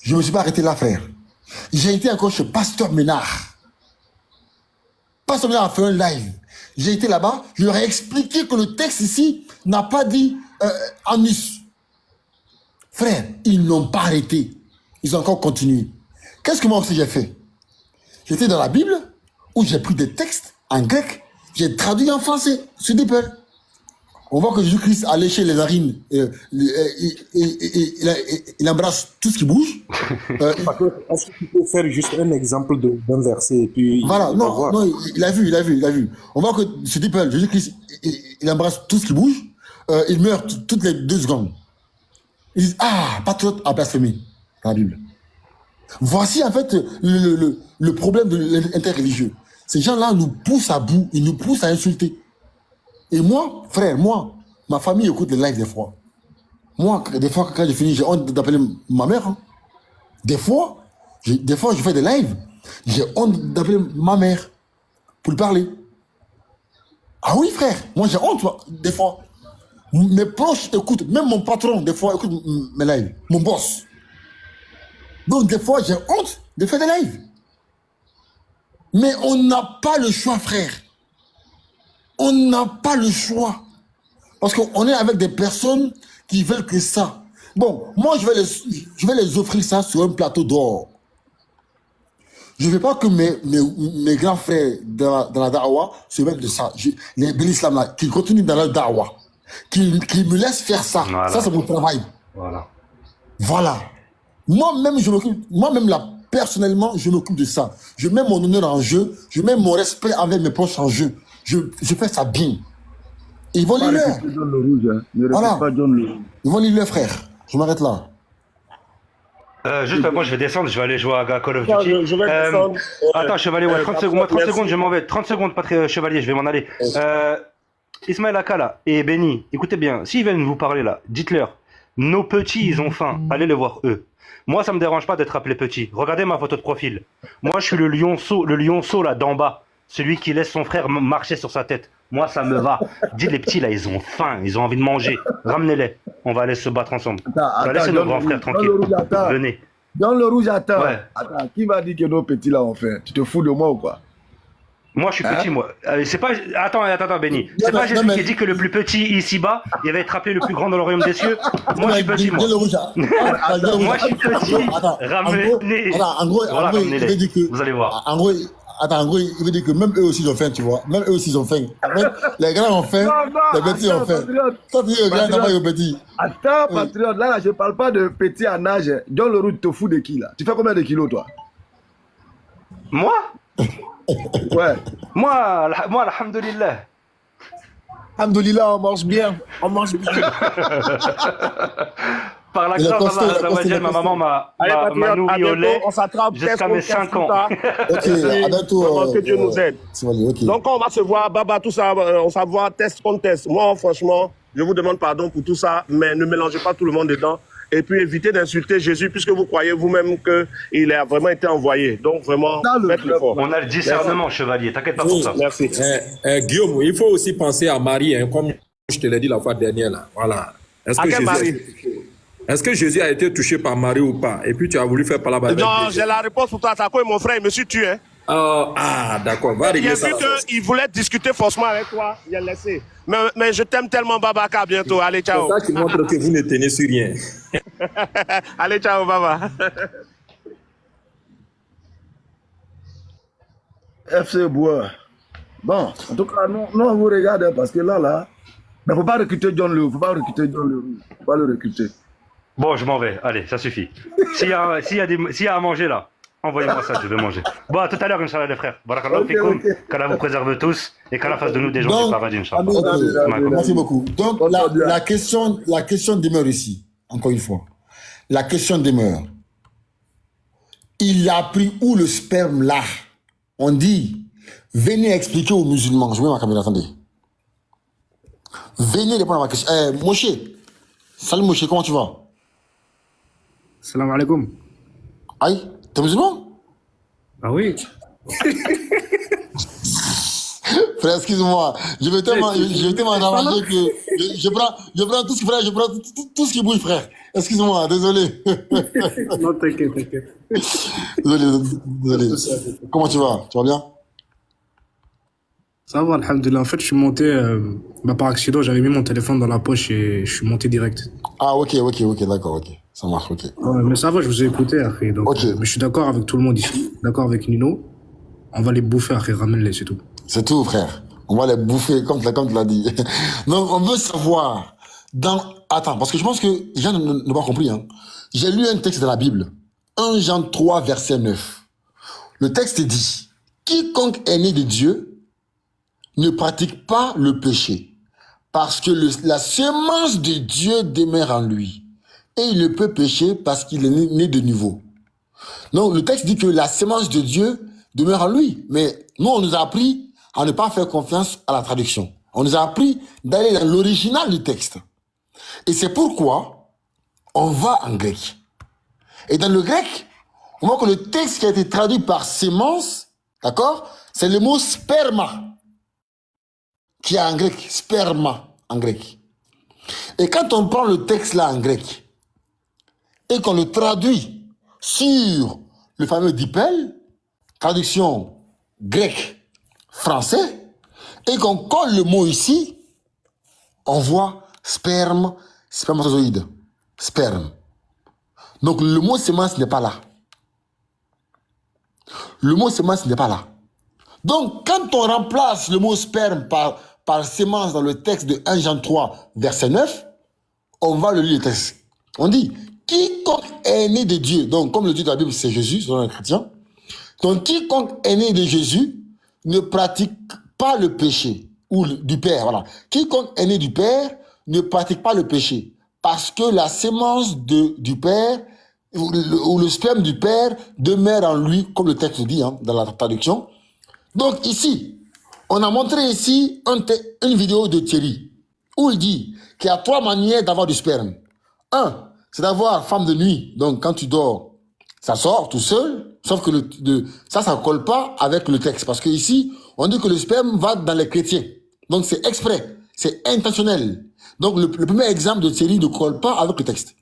Speaker 3: Je ne me suis pas arrêté là, frère. J'ai été encore chez Pasteur Ménard. Pasteur Ménard a fait un live. J'ai été là-bas, je leur ai expliqué que le texte ici n'a pas dit anus. Frère, ils n'ont pas arrêté. Ils ont encore continué. Qu'est-ce que moi aussi j'ai fait? J'étais dans la Bible, où j'ai pris des textes en grec, j'ai traduit en français sur DeepL. On voit que Jésus-Christ a léché les narines, il embrasse tout ce qui bouge.
Speaker 10: Est-ce que tu peux faire juste un exemple d'un verset et puis...
Speaker 3: Voilà, non, il a vu. On voit que sur DeepL, Jésus-Christ, il embrasse tout ce qui bouge, il meurt toutes les 2 secondes. Ils disent, patriote a blasphémé, dans la Bible. Voici en fait le problème de l'interreligieux. Ces gens-là nous poussent à bout, ils nous poussent à insulter. Et moi, frère, ma famille écoute les lives des fois. Moi, des fois, quand j'ai fini, j'ai honte d'appeler ma mère. Hein. Des fois, je fais des lives, j'ai honte d'appeler ma mère pour lui parler. Ah oui, frère, moi j'ai honte, des fois. Mes proches écoutent, même mon patron, des fois, écoute mes lives, mon boss. Donc, des fois, j'ai honte de faire des lives. Mais on n'a pas le choix, frère. On n'a pas le choix. Parce qu'on est avec des personnes qui veulent que ça. Bon, moi, je vais les offrir ça sur un plateau d'or. Je ne veux pas que mes grands frères dans la da'wa se mettent de ça. Les Islam là, qu'ils continuent dans la da'wa. Qu'ils me laissent faire ça. Voilà. Ça, c'est mon travail. Voilà. Moi-même, là, personnellement, je m'occupe de ça. Je mets mon honneur en jeu. Je mets mon respect avec mes proches en jeu. Je fais ça bien. Ils vont lire leur. Voilà. Ils vont lire leur frère. Je m'arrête là.
Speaker 9: Juste moi je vais descendre, je vais aller jouer à Call of Duty.
Speaker 2: Je vais descendre.
Speaker 9: Attends, Chevalier, 30 secondes, je m'en vais. 30 secondes, pas Chevalier, je vais m'en aller. Ismaël Akala et Benny, écoutez bien, s'ils viennent vous parler là, dites-leur, nos petits, ils ont faim, allez les voir eux. Moi, ça me dérange pas d'être appelé petit. Regardez ma photo de profil. Moi, je suis le lionceau là d'en bas, celui qui laisse son frère marcher sur sa tête. Moi, ça me va. Dites les petits là, ils ont faim, ils ont envie de manger. Ramenez-les, on va aller se battre ensemble. On va laisser nos grands frères tranquilles. Venez.
Speaker 1: Dans le rouge, attends.
Speaker 9: Ouais.
Speaker 1: Attends, qui m'a dit que nos petits là ont faim? Tu te fous de moi ou quoi?
Speaker 9: Moi, je suis petit, moi. C'est pas... Attends, Benny. C'est pas Jésus qui a dit que le plus petit ici-bas, il va être appelé le plus grand dans le royaume des cieux. Moi, je suis petit, moi. Moi, je suis petit. Ramenez.
Speaker 3: En gros, il veut dire que...
Speaker 9: Vous allez voir.
Speaker 3: En gros, il veut dire que même eux aussi, ils ont faim, tu vois. Même eux aussi, ils ont faim. Les grands ont faim, les petits ont faim. Toi, tu dis, les grands, t'as pas eu petit.
Speaker 1: Attends, patriote, là, je parle pas de petit en âge. John Leroux, tu te fous de qui, là? Tu fais combien de kilos, toi?
Speaker 9: Moi?
Speaker 1: Ouais.
Speaker 9: Moi, alhamdoulilah.
Speaker 1: Alhamdoulilah, on mange bien. On mange bien.
Speaker 9: Par la grâce d'Allah, ma maman m'a nourri au lait jusqu'à mes 5 ans.
Speaker 3: Ok, à bientôt.
Speaker 2: Que Dieu nous aide.
Speaker 3: Okay.
Speaker 2: Donc, on va se voir, Baba, tout ça, on va voir test contre test. Moi, franchement, je vous demande pardon pour tout ça, mais ne mélangez pas tout le monde dedans. Et puis, évitez d'insulter Jésus, puisque vous croyez vous-même qu'il a vraiment été envoyé. Donc, vraiment, faites-le fort.
Speaker 9: On a le discernement, Chevalier. T'inquiète pas pour ça.
Speaker 2: Merci.
Speaker 7: Guillaume, il faut aussi penser à Marie, hein, comme je te l'ai dit la fois dernière. Là. Voilà. Est-ce que Jésus a été touché par Marie ou pas? Et puis, tu as voulu faire parler avec
Speaker 2: Non, j'ai la réponse pour toi. Sako et mon frère, il me suis tué. Hein.
Speaker 7: D'accord, va régler ça.
Speaker 2: Il a vu qu'il voulait discuter forcément avec toi, il a laissé. Mais je t'aime tellement, Babaka, à bientôt. Allez, ciao.
Speaker 7: C'est ça qui montre que vous ne tenez sur rien.
Speaker 2: Allez, ciao, Baba.
Speaker 1: FC Bois. Bon, en tout cas, non, on vous regarde parce que là, il ne faut pas recruter John Leroux. Faut pas le recruter.
Speaker 9: Bon, je m'en vais. Allez, ça suffit. S'il y a à manger là, envoyez-moi ça, je vais manger. Bon, à tout à l'heure, Inch'Allah, les frères. Barakallahu fikoum. Qu'Allah vous préserve tous et qu'Allah fasse de nous des gens du paradis, Inch'Allah.
Speaker 3: Merci beaucoup. Donc, la question demeure ici, encore une fois. La question demeure. Il a pris où le sperme là? On dit, Venez expliquer aux musulmans. Je mets ma caméra, attendez. Venez répondre à ma question. Moshe. Salut Moshe, comment tu vas?
Speaker 11: Salam alaikum.
Speaker 3: Aïe, t'es musulman?
Speaker 11: Ah oui.
Speaker 3: Frère, excuse-moi. Je vais tellement ravager que je prends tout ce qui, frère, je prends tout ce qui bouge, frère. Excuse-moi, désolé.
Speaker 11: Non, t'inquiète.
Speaker 3: Désolé. Comment tu vas? Tu vas bien?
Speaker 11: Ça va, alhamdoulilah. En fait, je suis monté, par accident, j'avais mis mon téléphone dans la poche et je suis monté direct.
Speaker 3: Ah, ok, d'accord, ok. Ça marche, ok.
Speaker 11: Ouais, mais ça va, je vous ai écouté, après. Donc,
Speaker 3: Ok.
Speaker 11: mais je suis d'accord avec tout le monde ici. D'accord avec Nino. On va les bouffer, après, ramène-les, c'est tout.
Speaker 3: C'est tout, frère. On va les bouffer, comme tu l'as dit. Donc, on veut savoir, Attends, parce que je pense que les gens n'ont pas compris. Hein. J'ai lu un texte de la Bible. 1 Jean 3, verset 9. Le texte dit, « Quiconque est né de Dieu ne pratique pas le péché, parce que la semence de Dieu demeure en lui. Et il ne peut pécher parce qu'il est né de nouveau. » Donc, le texte dit que la semence de Dieu demeure en lui. Mais nous, on nous a appris à ne pas faire confiance à la traduction. On nous a appris d'aller dans l'original du texte. Et c'est pourquoi on va en grec. Et dans le grec, on voit que le texte qui a été traduit par sémence, d'accord, c'est le mot sperma, qui est en grec, sperma en grec. Et quand on prend le texte là en grec, et qu'on le traduit sur le fameux dipel, traduction grec-français, et qu'on colle le mot ici, on voit sperme, spermatozoïde, sperme. Donc le mot sémence n'est pas là. Le mot sémence n'est pas là. Donc quand on remplace le mot sperme par sémence dans le texte de 1 Jean 3, verset 9, on va le lire le texte. On dit, quiconque est né de Dieu, donc comme le dit dans la Bible, c'est Jésus, selon les chrétiens. Donc quiconque est né de Jésus ne pratique pas le péché, ou du Père, voilà. Quiconque est né du Père ne pratique pas le péché, parce que la sémence du Père, ou le sperme du Père demeure en lui, comme le texte dit hein, dans la traduction. Donc ici, on a montré ici une vidéo de Thierry, où il dit qu'il y a 3 manières d'avoir du sperme. 1, c'est d'avoir femme de nuit, donc quand tu dors, ça sort tout seul, sauf que ça ne colle pas avec le texte, parce que ici, on dit que le sperme va dans les chrétiens. Donc c'est exprès, c'est intentionnel. Donc le premier exemple de Thierry ne colle pas avec le texte.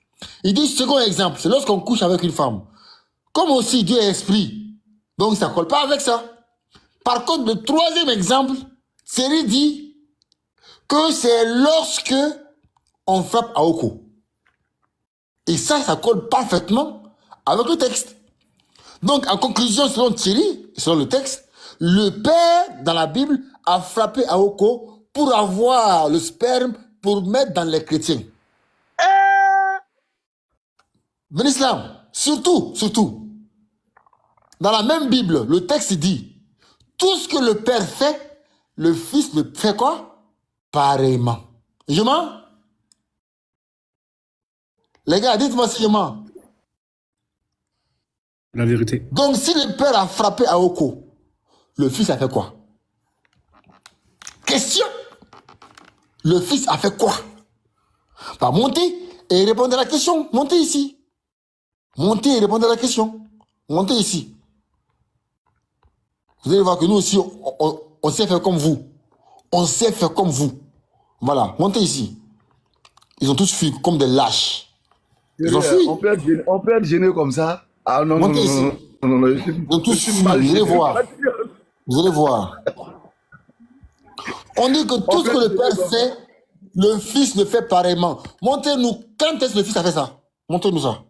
Speaker 3: Il dit, second exemple, c'est lorsqu'on couche avec une femme. Comme aussi Dieu est esprit, donc ça ne colle pas avec ça. Par contre, le troisième exemple, Thierry dit que c'est lorsque on frappe à Oko. Et ça colle parfaitement avec le texte. Donc, en conclusion, selon Thierry, selon le texte, le Père, dans la Bible, a frappé à Oko pour avoir le sperme pour mettre dans les chrétiens. Mais l'islam, surtout, dans la même Bible, le texte dit, tout ce que le Père fait, le Fils le fait quoi? Pareillement. Je mens? Les gars, dites-moi si je mens.
Speaker 11: La vérité.
Speaker 3: Donc, si le Père a frappé à Oko, le Fils a fait quoi? Question. Le Fils a fait quoi? Bah, montez et répondez à la question. Montez ici. Montez et répondez à la question. Montez ici. Vous allez voir que nous aussi, on sait faire comme vous. On sait faire comme vous. Voilà, montez ici. Ils ont tous fui comme des lâches. Ils ont fui.
Speaker 1: On peut être gêné comme ça. Ah non,
Speaker 3: montez ici.
Speaker 1: Non,
Speaker 3: Ils ont tous fui. Vous allez voir. Vous allez voir. On dit que tout ce que le Père fait, le Fils le fait pareillement. Montrez-nous quand est-ce que le Fils a fait ça. Montrez-nous ça.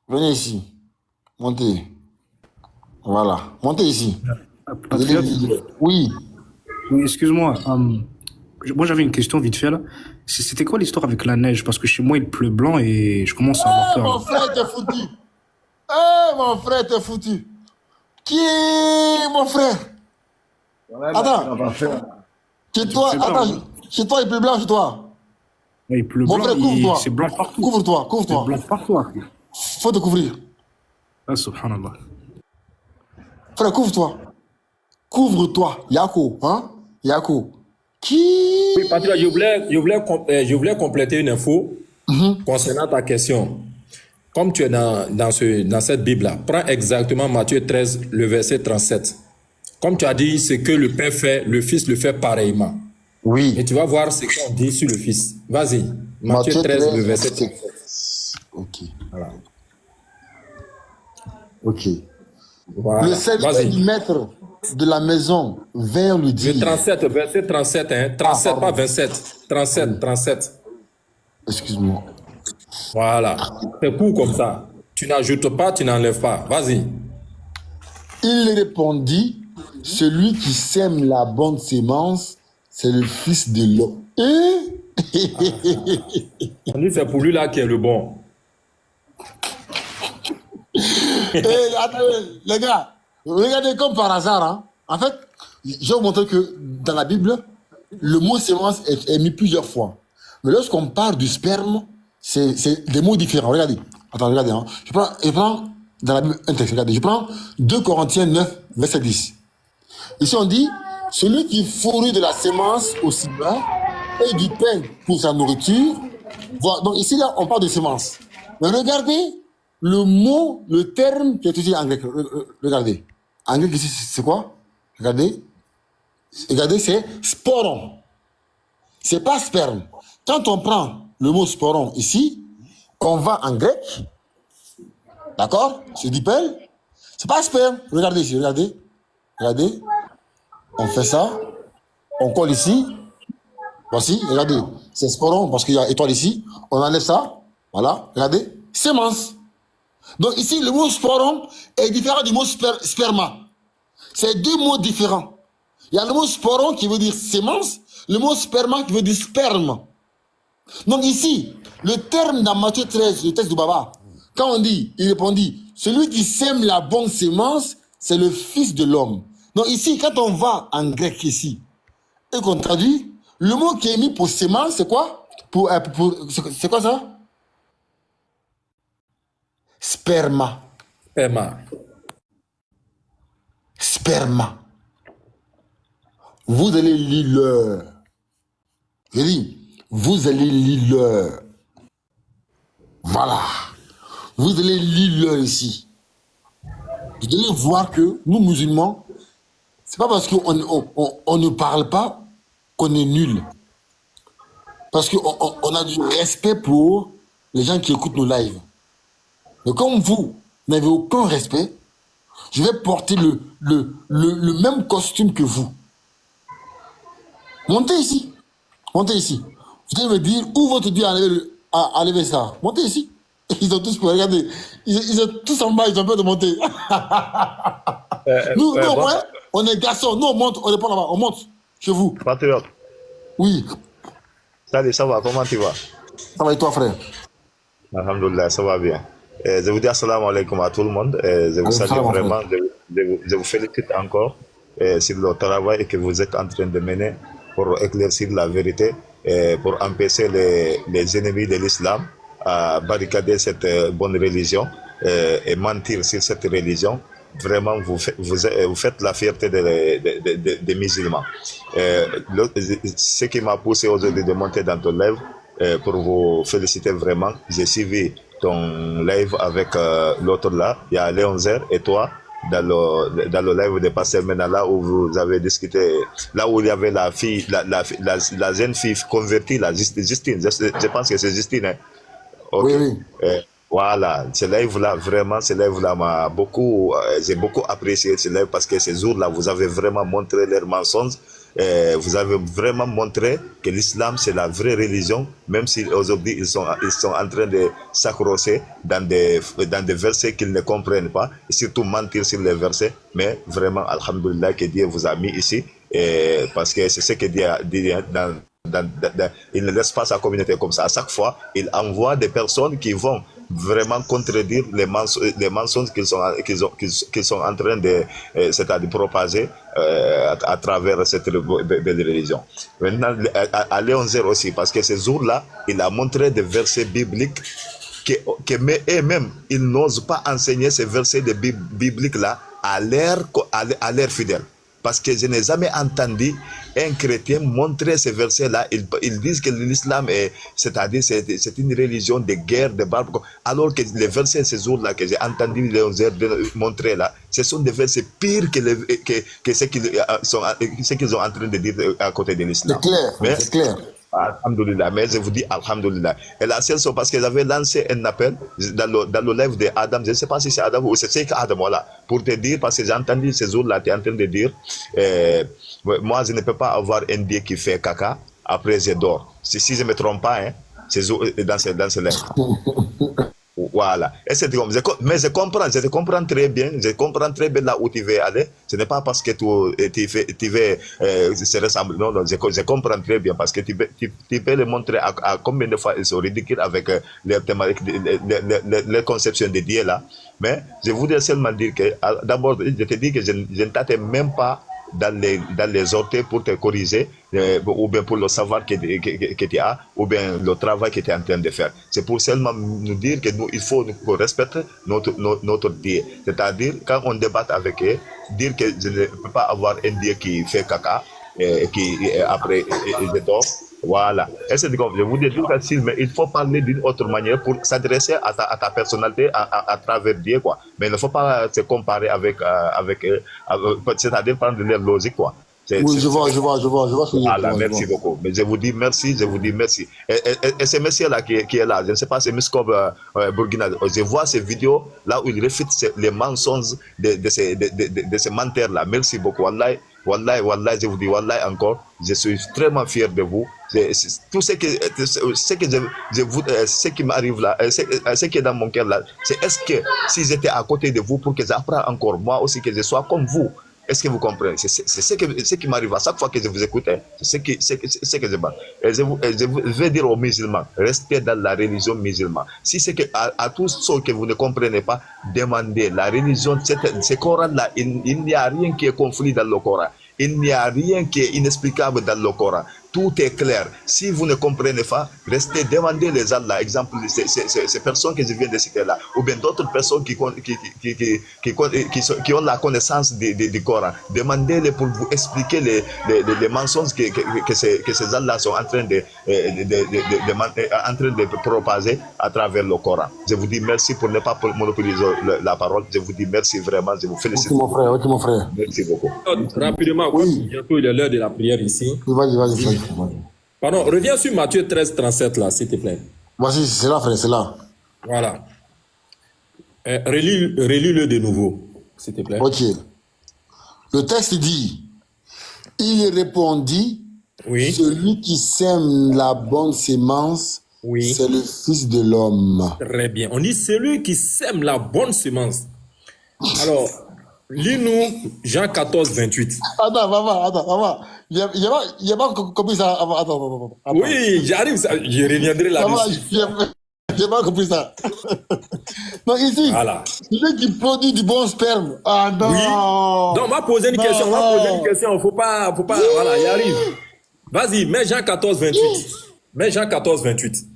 Speaker 3: Venez ici. Montez. Voilà. Montez ici. Oui.
Speaker 11: Oui, excuse-moi. Moi, j'avais une question vite fait là. C'était quoi l'histoire avec la neige? Parce que chez moi, il pleut blanc et je commence à avoir peur.
Speaker 3: Mon frère, t'es foutu. Mon frère, t'es foutu. Qui est mon frère? Attends. Chez toi, chez toi, il pleut blanc chez toi.
Speaker 11: Il pleut
Speaker 3: Mon
Speaker 11: blanc,
Speaker 3: frère, couvre-toi.
Speaker 11: c'est blanc partout.
Speaker 3: Couvre-toi.
Speaker 11: C'est blanc partout.
Speaker 3: Faut te couvrir.
Speaker 11: Ah, subhanallah.
Speaker 3: Frère, couvre-toi. Couvre-toi. Yako, hein? Yako. Qui?
Speaker 7: Oui, Patrick, je voulais compléter une info concernant ta question. Comme tu es dans cette Bible-là, prends exactement Matthieu 13, le verset 37. Comme tu as dit, ce que le Père fait, le Fils le fait pareillement.
Speaker 3: Oui.
Speaker 7: Et tu vas voir ce qu'on dit sur le Fils. Vas-y. Matthieu 13, le verset 37.
Speaker 3: Ok.
Speaker 7: Voilà.
Speaker 3: Ok.
Speaker 7: Voilà.
Speaker 3: Le serviteur
Speaker 7: Vas-y.
Speaker 3: du maître de la maison vint lui dire.
Speaker 7: Le 37, verset 37, hein. 37, pas 27. 37, 37.
Speaker 3: Excuse-moi.
Speaker 7: Voilà. C'est court comme ça. Tu n'ajoutes pas, tu n'enlèves pas. Vas-y.
Speaker 3: Il répondit, celui qui sème la bonne sémence, c'est le Fils de l'homme.
Speaker 7: On dit c'est pour lui là qui est le bon.
Speaker 3: Les gars, regardez comme par hasard. Hein. En fait, je vais vous montrer que dans la Bible, le mot sémence est mis plusieurs fois. Mais lorsqu'on parle du sperme, c'est des mots différents. Regardez. Attends, regardez. Hein. Je prends dans la Bible un texte. Regardez. Je prends 2 Corinthiens 9, verset 10. Ici, on dit, celui qui fourrit de la sémence au ciment et du pain pour sa nourriture. Voilà. Donc ici, là, on parle de sémence. Mais regardez le mot, le terme qui est utilisé en grec. Regardez. En grec, ici, c'est quoi? Regardez. Regardez, c'est sporon. C'est pas sperme. Quand on prend le mot sporon ici, on va en grec. D'accord? C'est dipel. C'est pas sperme. Regardez ici, regardez. Regardez. On fait ça. On colle ici. Voici, regardez. C'est sporon parce qu'il y a étoile ici. On enlève ça. Voilà. Regardez. Sémence. Donc ici, le mot sporon est différent du mot sperma. C'est 2 mots différents. Il y a le mot sporon qui veut dire sémence, le mot sperma qui veut dire sperme. Donc ici, le terme dans Matthieu 13, le texte de Baba, quand on dit, il répondit, celui qui sème la bonne sémence, c'est le Fils de l'homme. Donc ici, quand on va en grec ici, et qu'on traduit, le mot qui est mis pour sémence, c'est quoi? C'est quoi ça? Sperma.
Speaker 7: Sperma.
Speaker 3: Sperma. Vous allez lire l'heure. J'ai dit, vous allez lire l'heure. Voilà. Vous allez lire l'heure ici. Vous allez voir que nous, musulmans, c'est pas parce qu'on ne parle pas qu'on est nul. Parce qu'on a du respect pour les gens qui écoutent nos lives. Mais comme vous n'avez aucun respect, je vais porter le même costume que vous. Montez ici. Montez ici. Vous allez me dire où votre Dieu a enlevé ça. Montez ici. Ils ont tous peur. Regardez. Ils sont tous en bas, ils ont peur de monter. Nous,
Speaker 12: bon.
Speaker 3: ouais, on est garçons. Nous, on monte, on n'est pas là-bas. On monte chez vous.
Speaker 12: Patriote.
Speaker 3: Oui.
Speaker 12: Salut, ça va, comment tu vas?
Speaker 3: Ça va et toi, frère?
Speaker 12: Alhamdulillah, ça va bien. Je vous dis assalamu alaikum à tout le monde. Je vous salue vraiment. Je vous félicite encore sur le travail que vous êtes en train de mener pour éclaircir la vérité, pour empêcher les ennemis de l'islam à barricader cette bonne religion et mentir sur cette religion. Vraiment, vous faites la fierté des musulmans. Ce qui m'a poussé aujourd'hui de monter dans ton live, pour vous féliciter vraiment. J'ai suivi ton live avec l'autre là, il y a Léon Zer et toi, dans le live de Pasteur Menala où vous avez discuté, là où il y avait la fille, la jeune fille convertie, là, Justine, je pense que c'est Justine. Hein? Okay.
Speaker 3: Oui, oui.
Speaker 12: Voilà, ce live-là, vraiment, ce live-là m'a beaucoup, j'ai beaucoup apprécié ce live parce que ces jours-là, vous avez vraiment montré leurs mensonges. Vous avez vraiment montré que l'islam c'est la vraie religion, même si aujourd'hui ils sont en train de s'accrocher dans des versets qu'ils ne comprennent pas, et surtout mentir sur les versets. Mais vraiment, alhamdoulilah, que Dieu vous a mis ici, parce que c'est ce que Dieu dit il ne laisse pas sa communauté comme ça. À chaque fois, il envoie des personnes qui vont vraiment contredire les mensonges qu'ils sont en train de c'est-à-dire propager à travers cette belle religion. Maintenant, à Léon Zer aussi, parce que ces jours-là, il a montré des versets bibliques que eux-mêmes, ils n'osent pas enseigner ces versets bibliques-là à l'air fidèle. parce que je n'ai jamais entendu un chrétien montrer ces versets-là. Ils disent que l'islam est, c'est-à-dire c'est une religion de guerre, de barbares, alors que les versets ces jours-là que j'ai entendu les montrer là, ce sont des versets pires que ce qu'ils ont en train de dire à côté de l'islam.
Speaker 3: C'est clair.
Speaker 12: Alhamdulillah, mais je vous dis Alhamdulillah. Et la seule chose, parce qu'ils avaient lancé un appel dans le live de Adam, je ne sais pas si c'est Adam ou c'est Adam, voilà, pour te dire, parce que j'ai entendu ces jours-là, tu es en train de dire, moi je ne peux pas avoir un Dieu qui fait caca, après je dors. Si je ne me trompe pas, hein, c'est dans ce live. Voilà. Et c'est comme, mais je te comprends très bien, je comprends très bien là où tu veux aller. Ce n'est pas parce que tu veux se ressembler, non, je comprends très bien parce que tu peux le montrer à combien de fois ils sont ridicules avec les conceptions de Dieu là. Mais je voudrais seulement dire que, d'abord, je te dis que je ne t'attends même pas dans les orteils pour te corriger, ou bien pour le savoir que tu as, ou bien le travail que tu es en train de faire. C'est pour seulement nous dire que il faut respecter notre Dieu. C'est-à-dire, quand on débat avec eux, dire que je ne peux pas avoir un Dieu qui fait caca, et qui après je dors. Voilà. Et c'est comme je vous dis tout facile, mais il faut parler d'une autre manière pour s'adresser à ta personnalité à travers Dieu, quoi. Mais il ne faut pas se comparer avec c'est-à-dire prendre leur logique, quoi.
Speaker 3: Oui, je vois.
Speaker 12: Voilà, merci beaucoup. Mais je vous dis merci. Et ce monsieur-là qui est là, je ne sais pas, c'est Miskob Burkina. Je vois ces vidéos là où il réfute les mensonges de ces menteurs-là. Merci beaucoup. Wallahi, je vous dis, Wallahi encore, je suis extrêmement fier de vous. Tout ce qui m'arrive là, ce qui est dans mon cœur là, c'est est-ce que si j'étais à côté de vous pour que j'apprenne encore, moi aussi, que je sois comme vous. Est-ce que vous comprenez? C'est ce qui m'arrive à chaque fois que je vous écoute. C'est ce que je parle. Et je vais dire aux musulmans, restez dans la religion musulmane. Si c'est que à tous ceux que vous ne comprenez pas, demandez la religion, ce Coran-là, il n'y a rien qui est conflit dans le Coran. Il n'y a rien qui est inexplicable dans le Coran. Tout est clair. Si vous ne comprenez pas, restez, demandez les Allah. Exemple, ces personnes que je viens de citer là, ou bien d'autres personnes qui ont la connaissance du Coran. Demandez-les pour vous expliquer les mensonges que ces Allah sont en train de propager à travers le Coran. Je vous dis merci pour ne pas monopoliser la parole. Je vous dis merci vraiment. Je vous félicite.
Speaker 3: Ok, mon frère.
Speaker 12: Merci beaucoup.
Speaker 7: Rapidement, bientôt il est l'heure de la prière ici.
Speaker 3: Vas-y.
Speaker 7: Pardon, reviens sur Matthieu 13, 37 là, s'il te plaît.
Speaker 3: Voici, c'est là, frère, c'est là.
Speaker 7: Voilà. Relis-le de nouveau, s'il te plaît.
Speaker 3: Ok. Le texte dit, il répondit,
Speaker 7: oui.
Speaker 3: Celui qui sème la bonne sémence,
Speaker 7: oui.
Speaker 3: C'est le Fils de l'homme.
Speaker 7: Très bien. On dit celui qui sème la bonne semence. Alors, lis-nous Jean 14, 28.
Speaker 3: Attends. Il n'y a pas compris ça. Attends.
Speaker 7: Oui, j'arrive, je reviendrai là-dessus.
Speaker 3: J'ai pas compris ça. Donc ici,
Speaker 7: voilà.
Speaker 3: Celui qui produit du bon sperme. Ah non.
Speaker 7: Oui. Donc on va poser une question. Faut pas. Voilà, il arrive. Vas-y, mets Jean 14, 28. Jean 14, 28.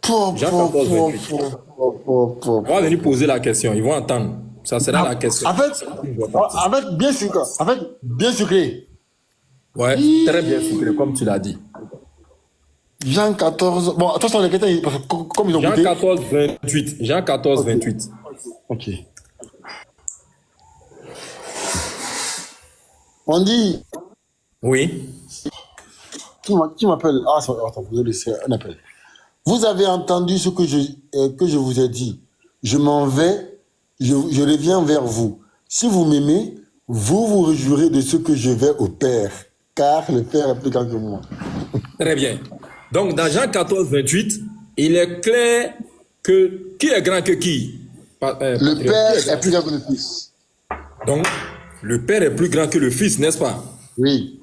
Speaker 7: On va venir poser la question. Ils vont entendre. Ça sera la question.
Speaker 3: Avec bien sucré.
Speaker 7: Ouais, très bien sucré, comme tu l'as dit.
Speaker 3: Jean 14. Bon, attention, les chrétiens, comme ils ont goûté.
Speaker 7: Jean 14, 28.
Speaker 3: Ok. On dit.
Speaker 7: Oui.
Speaker 3: Qui m'appelle? Ah, attends, vous allez laisser un appel. Vous avez entendu ce que je vous ai dit. Je m'en vais, je reviens vers vous. Si vous m'aimez, vous vous réjouirez de ce que je vais au Père, car le Père est plus grand que moi.
Speaker 7: Très bien. Donc, dans Jean 14, 28, il est clair que qui est grand que qui?
Speaker 3: Le Père est plus grand que le Fils.
Speaker 7: Donc, le Père est plus grand que le Fils, n'est-ce pas?
Speaker 3: Oui.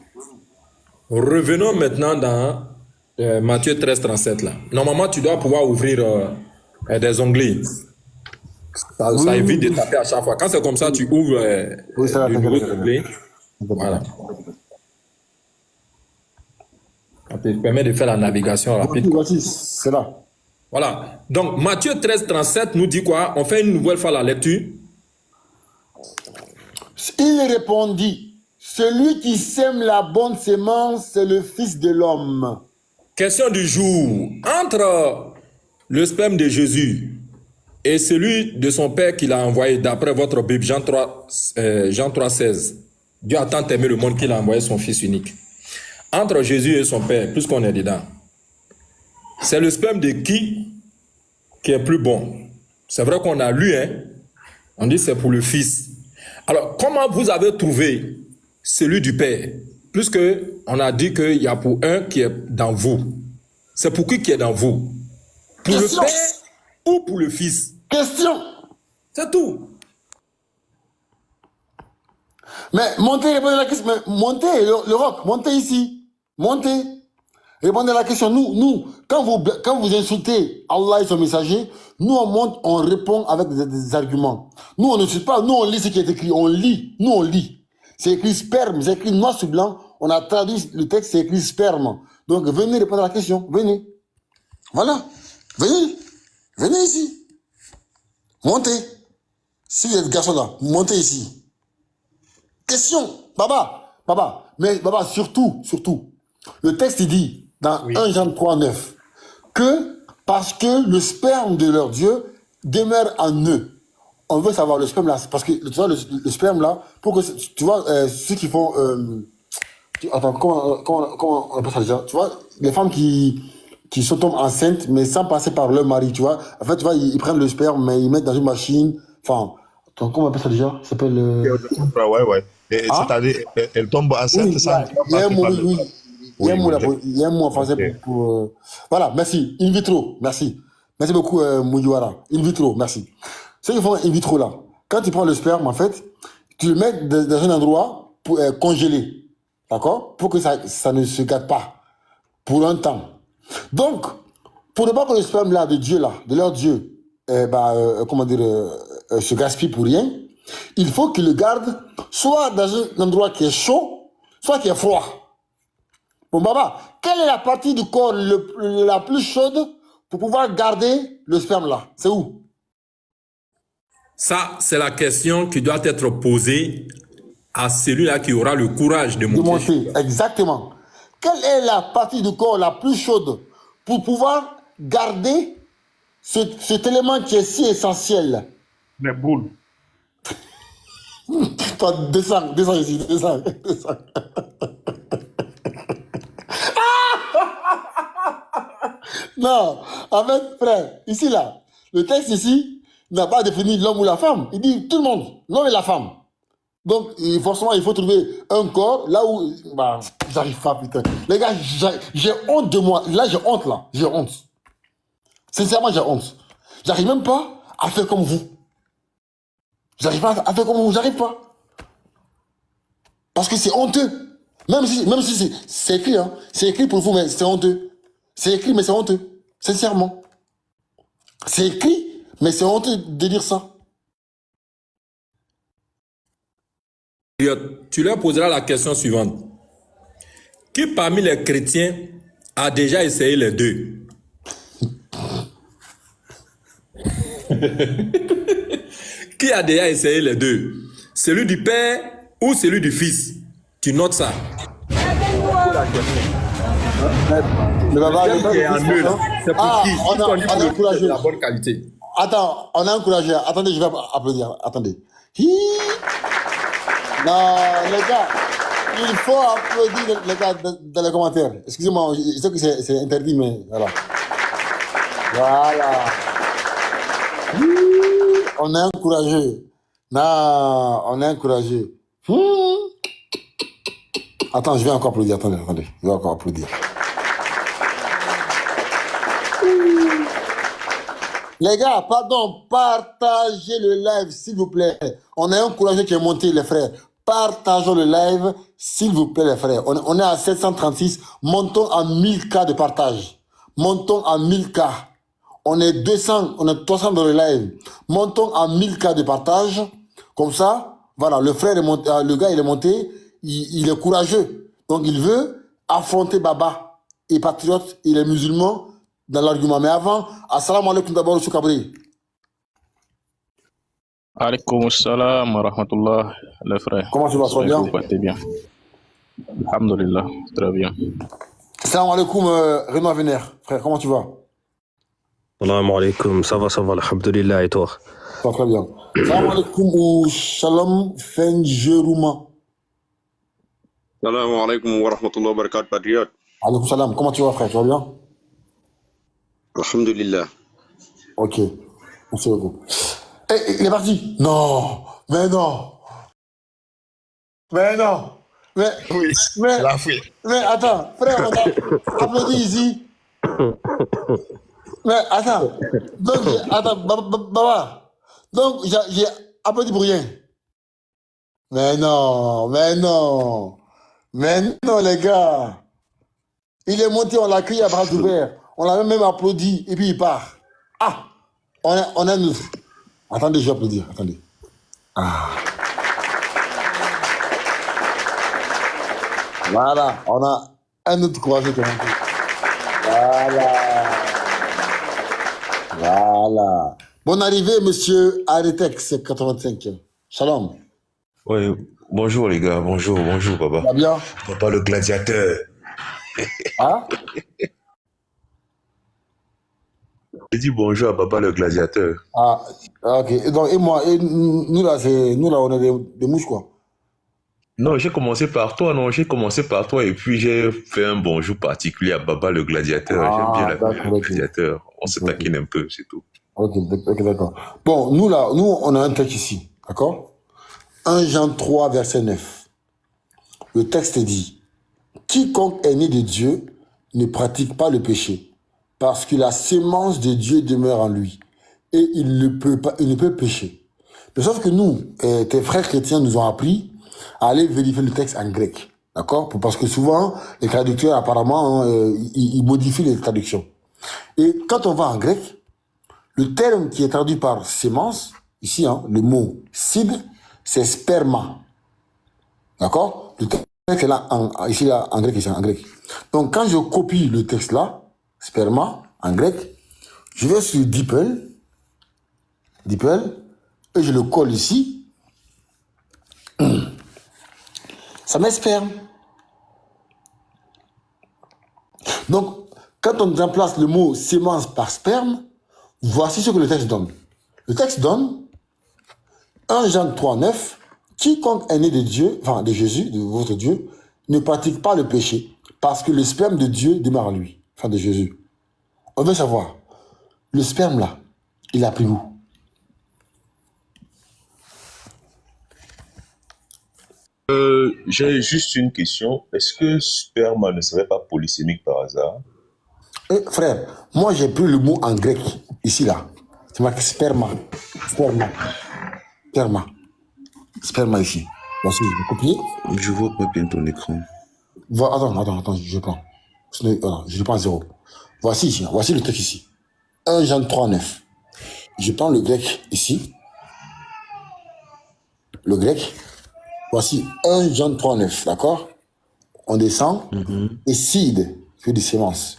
Speaker 7: Revenons maintenant dans Matthieu 13, 37. Là. Normalement, tu dois pouvoir ouvrir des onglets. Ça évite de taper à chaque fois. Quand c'est comme ça, tu ouvres le nouveau onglet. Voilà. Ça te permet de faire la navigation rapide.
Speaker 3: Voici, c'est là.
Speaker 7: Voilà. Donc, Matthieu 13, 37 nous dit quoi? On fait une nouvelle fois la lecture.
Speaker 3: Il répondit, celui qui sème la bonne sémence, c'est le Fils de l'homme.
Speaker 7: Question du jour. Entre le sperme de Jésus et celui de son Père qu'il a envoyé, d'après votre Bible, Jean 3,16. Dieu a tant aimé le monde qu'il a envoyé son Fils unique. Entre Jésus et son Père, puisqu'on est dedans, c'est le sperme de qui est plus bon? C'est vrai qu'on a lu, hein? On dit c'est pour le Fils. Alors, comment vous avez trouvé celui du Père? Puisque on a dit qu'il y a pour un qui est dans vous. C'est pour qui est dans vous? Pour
Speaker 3: Question.
Speaker 7: le Père ou pour le Fils?
Speaker 3: Question.
Speaker 7: C'est tout.
Speaker 3: Mais montez, répondez à la question. Mais montez, le roc, montez ici. Montez. Répondez à la question. Nous, quand vous insultez Allah et son messager, nous on monte, on répond avec des arguments. Nous on ne suit pas, nous on lit ce qui est écrit, on lit, nous on lit. C'est écrit sperme, c'est écrit noir sur blanc, on a traduit le texte, c'est écrit sperme. Donc venez répondre à la question, venez. Voilà, venez ici. Montez. Si vous êtes garçon là, montez ici. Question, Baba, mais Baba, surtout, le texte il dit, dans 1 Jean 3,9, que parce que le sperme de leur Dieu demeure en eux. On veut savoir le sperme là, parce que tu vois, le sperme là, pour que, tu vois, ceux qui font, attends, comment on appelle ça déjà? Tu vois, les femmes qui se tombent enceintes, mais sans passer par leur mari, tu vois. En fait, tu vois, ils prennent le sperme, mais ils mettent dans une machine, enfin, attends, comment on appelle ça déjà? Ça s'appelle,
Speaker 12: Ouais. C'est-à-dire, elle tombe enceinte sans
Speaker 3: il y a un mot en français pour voilà, merci. In vitro, merci. Merci beaucoup, Moudiwara. In vitro, merci. Ceux qui font in vitro là, quand tu prends le sperme, en fait, tu le mets dans un endroit pour congelé. D'accord? Pour que ça ne se gâte pas. Pour un temps. Donc, pour ne pas que le sperme là, de Dieu là, de leur Dieu, se gaspille pour rien, il faut qu'ils le gardent soit dans un endroit qui est chaud, soit qui est froid. Bon, Baba, quelle est la partie du corps la plus chaude pour pouvoir garder le sperme là? C'est où?
Speaker 7: Ça, c'est la question qui doit être posée à celui-là qui aura le courage de monter.
Speaker 3: Exactement. Quelle est la partie du corps la plus chaude pour pouvoir garder cet élément qui est si essentiel?
Speaker 10: Les boules.
Speaker 3: Toi, descends ici, descends. Non, en fait, frère, ici, là, le texte ici n'a pas défini l'homme ou la femme. Il dit tout le monde, l'homme et la femme. Donc, forcément, il faut trouver un corps là où... Bah, j'arrive pas, putain. Les gars, j'ai honte de moi. Là, j'ai honte, là. J'ai honte. Sincèrement, j'ai honte. J'arrive même pas à faire comme vous. J'arrive pas à faire comme vous, j'arrive pas. Parce que c'est honteux. Même si c'est écrit, hein. C'est écrit pour vous, mais c'est honteux. C'est écrit, mais c'est honteux. Sincèrement. C'est écrit, mais c'est honteux de dire ça.
Speaker 7: Tu leur poseras la question suivante. Qui parmi les chrétiens a déjà essayé les deux? Qui a déjà essayé les deux? Celui du Père ou celui du Fils? Tu notes ça.
Speaker 3: Le Baba,
Speaker 7: c'est pour qui?
Speaker 3: On a encouragé.
Speaker 7: La bonne qualité.
Speaker 3: Attends, on a encouragé. Attendez, je vais applaudir. Attendez. Non, les gars, il faut applaudir les gars dans les commentaires. Excusez-moi, je sais que c'est interdit, mais voilà. Voilà. On a encouragé. Non, on a encouragé. Attends, je vais encore applaudir. Attendez. Je vais encore applaudir. Les gars, pardon, partagez le live, s'il vous plaît. On a un courageux qui est monté, les frères. Partageons le live, s'il vous plaît, les frères. On est à 736. Montons à 1000 cas de partage. Montons à 1000 cas. On est 200, on est 300 dans le live. Montons à 1000 cas de partage. Comme ça, voilà, le frère est monté, le gars, il est monté. Il est courageux. Donc, il veut affronter Baba. Et patriote, il est musulman dans l'argument. Mais avant, assalamu alaikum d'abord, M. Kabri.
Speaker 13: Alaikum salam wa rahmatullah, le frère.
Speaker 3: Comment tu vas, ça va bien?
Speaker 13: Bien.
Speaker 5: Alhamdulillah, très bien.
Speaker 3: Salam alaikum, Renaud Avener. Frère, comment tu vas?
Speaker 13: Salam alaikum, ça va, alhamdulillah, et toi?
Speaker 3: Ça va très bien. Salam alaikum ou Shalom Fenjerouma.
Speaker 14: Salam alaikum wa rahmatullahi wa barakatuh, patriote.
Speaker 3: Alaikum salam, comment tu vas, frère? Tu vas bien?
Speaker 14: Alhamdulillah.
Speaker 3: Ok, merci beaucoup. Eh, il est parti? Non, mais non, mais non, mais,
Speaker 12: Oui,
Speaker 3: mais,
Speaker 12: la fouille.
Speaker 3: mais attends, frère, on a applaudi ici. Mais attends, donc, attends, Baba, donc j'ai applaudi pour rien. Mais non, mais non, mais non, les gars. Il est monté, on l'a accueilli à bras ouverts, on l'a même applaudi, et puis il part. Ah, on a nous. Attendez, je vais applaudir, attendez. Ah. Voilà, on a un autre croisé qui est monté. Voilà. Voilà. Bonne arrivée, monsieur Aretex 85. Shalom.
Speaker 15: Oui, bonjour les gars, bonjour, Baba.
Speaker 3: Ça va bien?
Speaker 15: Papa le gladiateur.
Speaker 3: Hein?
Speaker 15: J'ai dit bonjour à Papa le gladiateur.
Speaker 3: Ah, ok. Et donc, et moi, et nous là, on est des mouches, quoi.
Speaker 15: Non, j'ai commencé par toi, et puis j'ai fait un bonjour particulier à Baba le gladiateur. J'aime bien la le gladiateur. On se taquine un peu, c'est tout.
Speaker 3: Ok, d'accord. Bon, nous là, on a un texte ici, d'accord? 1 Jean 3, verset 9. Le texte dit: quiconque est né de Dieu ne pratique pas le péché, parce que la sémence de Dieu demeure en lui, et il ne peut pécher. Mais sauf que nous, tes frères chrétiens nous ont appris à aller vérifier le texte en grec, d'accord? Parce que souvent, les traducteurs, apparemment, ils modifient les traductions. Et quand on va en grec, le terme qui est traduit par sémence, ici, hein, le mot sid, c'est sperma. D'accord? Le texte est là, ici, là, en grec, ici, en grec. Donc, quand je copie le texte là, sperma, en grec, je vais sur DeepL, et je le colle ici. Ça met sperme. Donc, quand on remplace le mot sémence par sperme, voici ce que le texte donne. Le texte donne 1 Jean 3, 9. Quiconque est né de Dieu, enfin de Jésus, de votre Dieu, ne pratique pas le péché, parce que le sperme de Dieu demeure en lui, enfin de Jésus. On veut savoir, le sperme là, il a pris où?
Speaker 15: J'ai juste une question. Est-ce que sperme ne serait pas polysémique par hasard?
Speaker 3: Frère, moi j'ai pris le mot en grec, ici là. C'est marqué sperma. Sperma ici. Voici, je vais copier.
Speaker 15: Je vois pas bien ton écran.
Speaker 3: Attends, je prends. Voilà, je le prends à 0. Voici ici, voici le texte ici. 1 Jean 3, 9. Je prends le grec ici. Le grec. Voici 1 Jean 3, 9, d'accord? On descend. Et seed, fait des semences.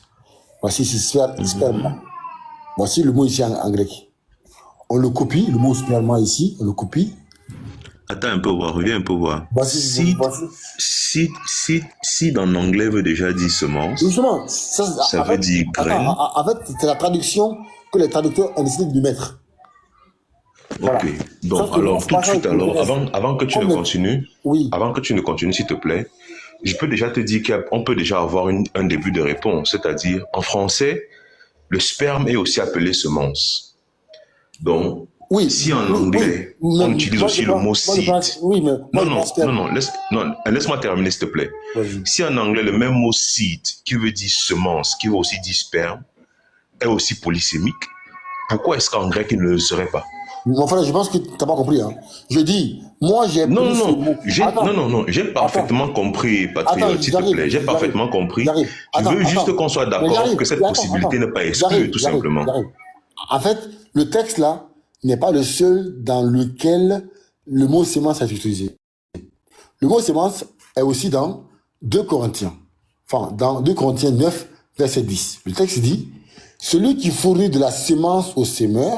Speaker 3: Voici ici sperma. Voici le mot ici en grec. On le copie, le mot sperma ici, on le copie.
Speaker 15: Attends un peu voir, reviens un peu voir. Seed en anglais veut déjà dire semence.
Speaker 3: Justement,
Speaker 15: ça veut dire graine.
Speaker 3: En fait, c'est la traduction que les traducteurs ont décidé de mettre. Voilà.
Speaker 15: Ok, donc alors tout de suite, avant que tu ne continues,
Speaker 3: oui.
Speaker 15: Avant que tu ne continues, s'il te plaît, je peux déjà te dire qu'on peut déjà avoir un début de réponse, c'est-à-dire en français, le sperme est aussi appelé semence. Donc,
Speaker 3: oui,
Speaker 15: si en anglais, on utilise aussi le mot seed. Laisse-moi terminer, s'il te plaît. Si en anglais, le même mot seed, qui veut dire semence, qui veut aussi dire sperme, est aussi polysémique, pourquoi est-ce qu'en grec, il ne le serait pas?
Speaker 3: Mon frère, je pense que tu n'as pas compris. Hein. Je dis, moi j'ai
Speaker 15: j'ai parfaitement compris, Patriote, s'il te plaît. J'ai parfaitement compris. Je veux juste qu'on soit d'accord que cette possibilité n'est pas exclue, tout simplement.
Speaker 3: En fait, le texte là n'est pas le seul dans lequel le mot sémence est utilisé. Le mot sémence est aussi dans 2 Corinthiens. Enfin, dans 2 Corinthiens 9, verset 10. Le texte dit: celui qui fournit de la sémence au sémeur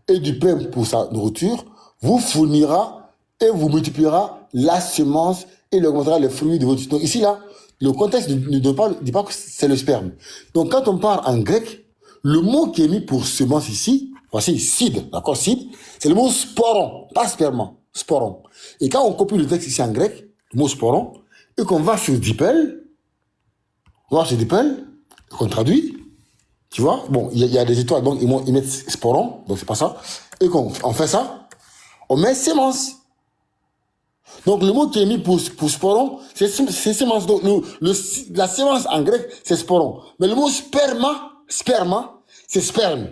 Speaker 3: et du pain pour sa nourriture, vous fournira et vous multipliera la semence et il augmentera les fruits de votre... Donc ici, là, le contexte ne dit pas que c'est le sperme. Donc quand on parle en grec, le mot qui est mis pour semence ici, voici, seed, d'accord, seed, c'est le mot sporon, pas sperma, sporon. Et quand on copie le texte ici en grec, le mot sporon, et qu'on va sur DeepL, qu'on traduit, tu vois, bon, il y a des étoiles, donc ils mettent sporon, donc c'est pas ça, et qu'on fait ça, on met sémence. Donc le mot qui est mis pour sporon, c'est sémence. Donc la sémence en grec, c'est sporon. Mais le mot sperma, c'est sperme.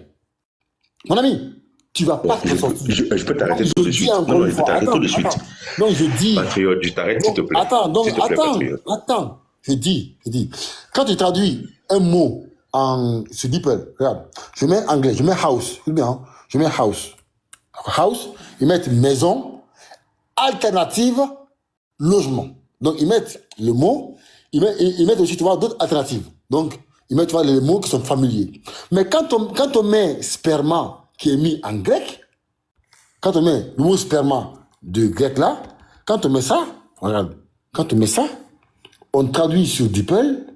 Speaker 3: Mon ami, tu vas pas te sortir.
Speaker 15: Je peux t'arrêter tout de suite. Non, je peux t'arrêter tout de suite.
Speaker 3: Donc je dis...
Speaker 15: Patriote, je t'arrête s'il te plaît.
Speaker 3: Attends. Je dis. Quand tu traduis un mot sur DeepL, regarde, je mets anglais, je mets house. Je mets house. House, ils mettent maison, alternative, logement. Donc, ils mettent le mot, ils mettent aussi, tu vois, d'autres alternatives. Donc, ils mettent, tu vois, les mots qui sont familiers. Mais quand on met sperma, qui est mis en grec, quand on met le mot sperma de grec là, quand on met ça, regarde, quand on met ça, on traduit sur DeepL,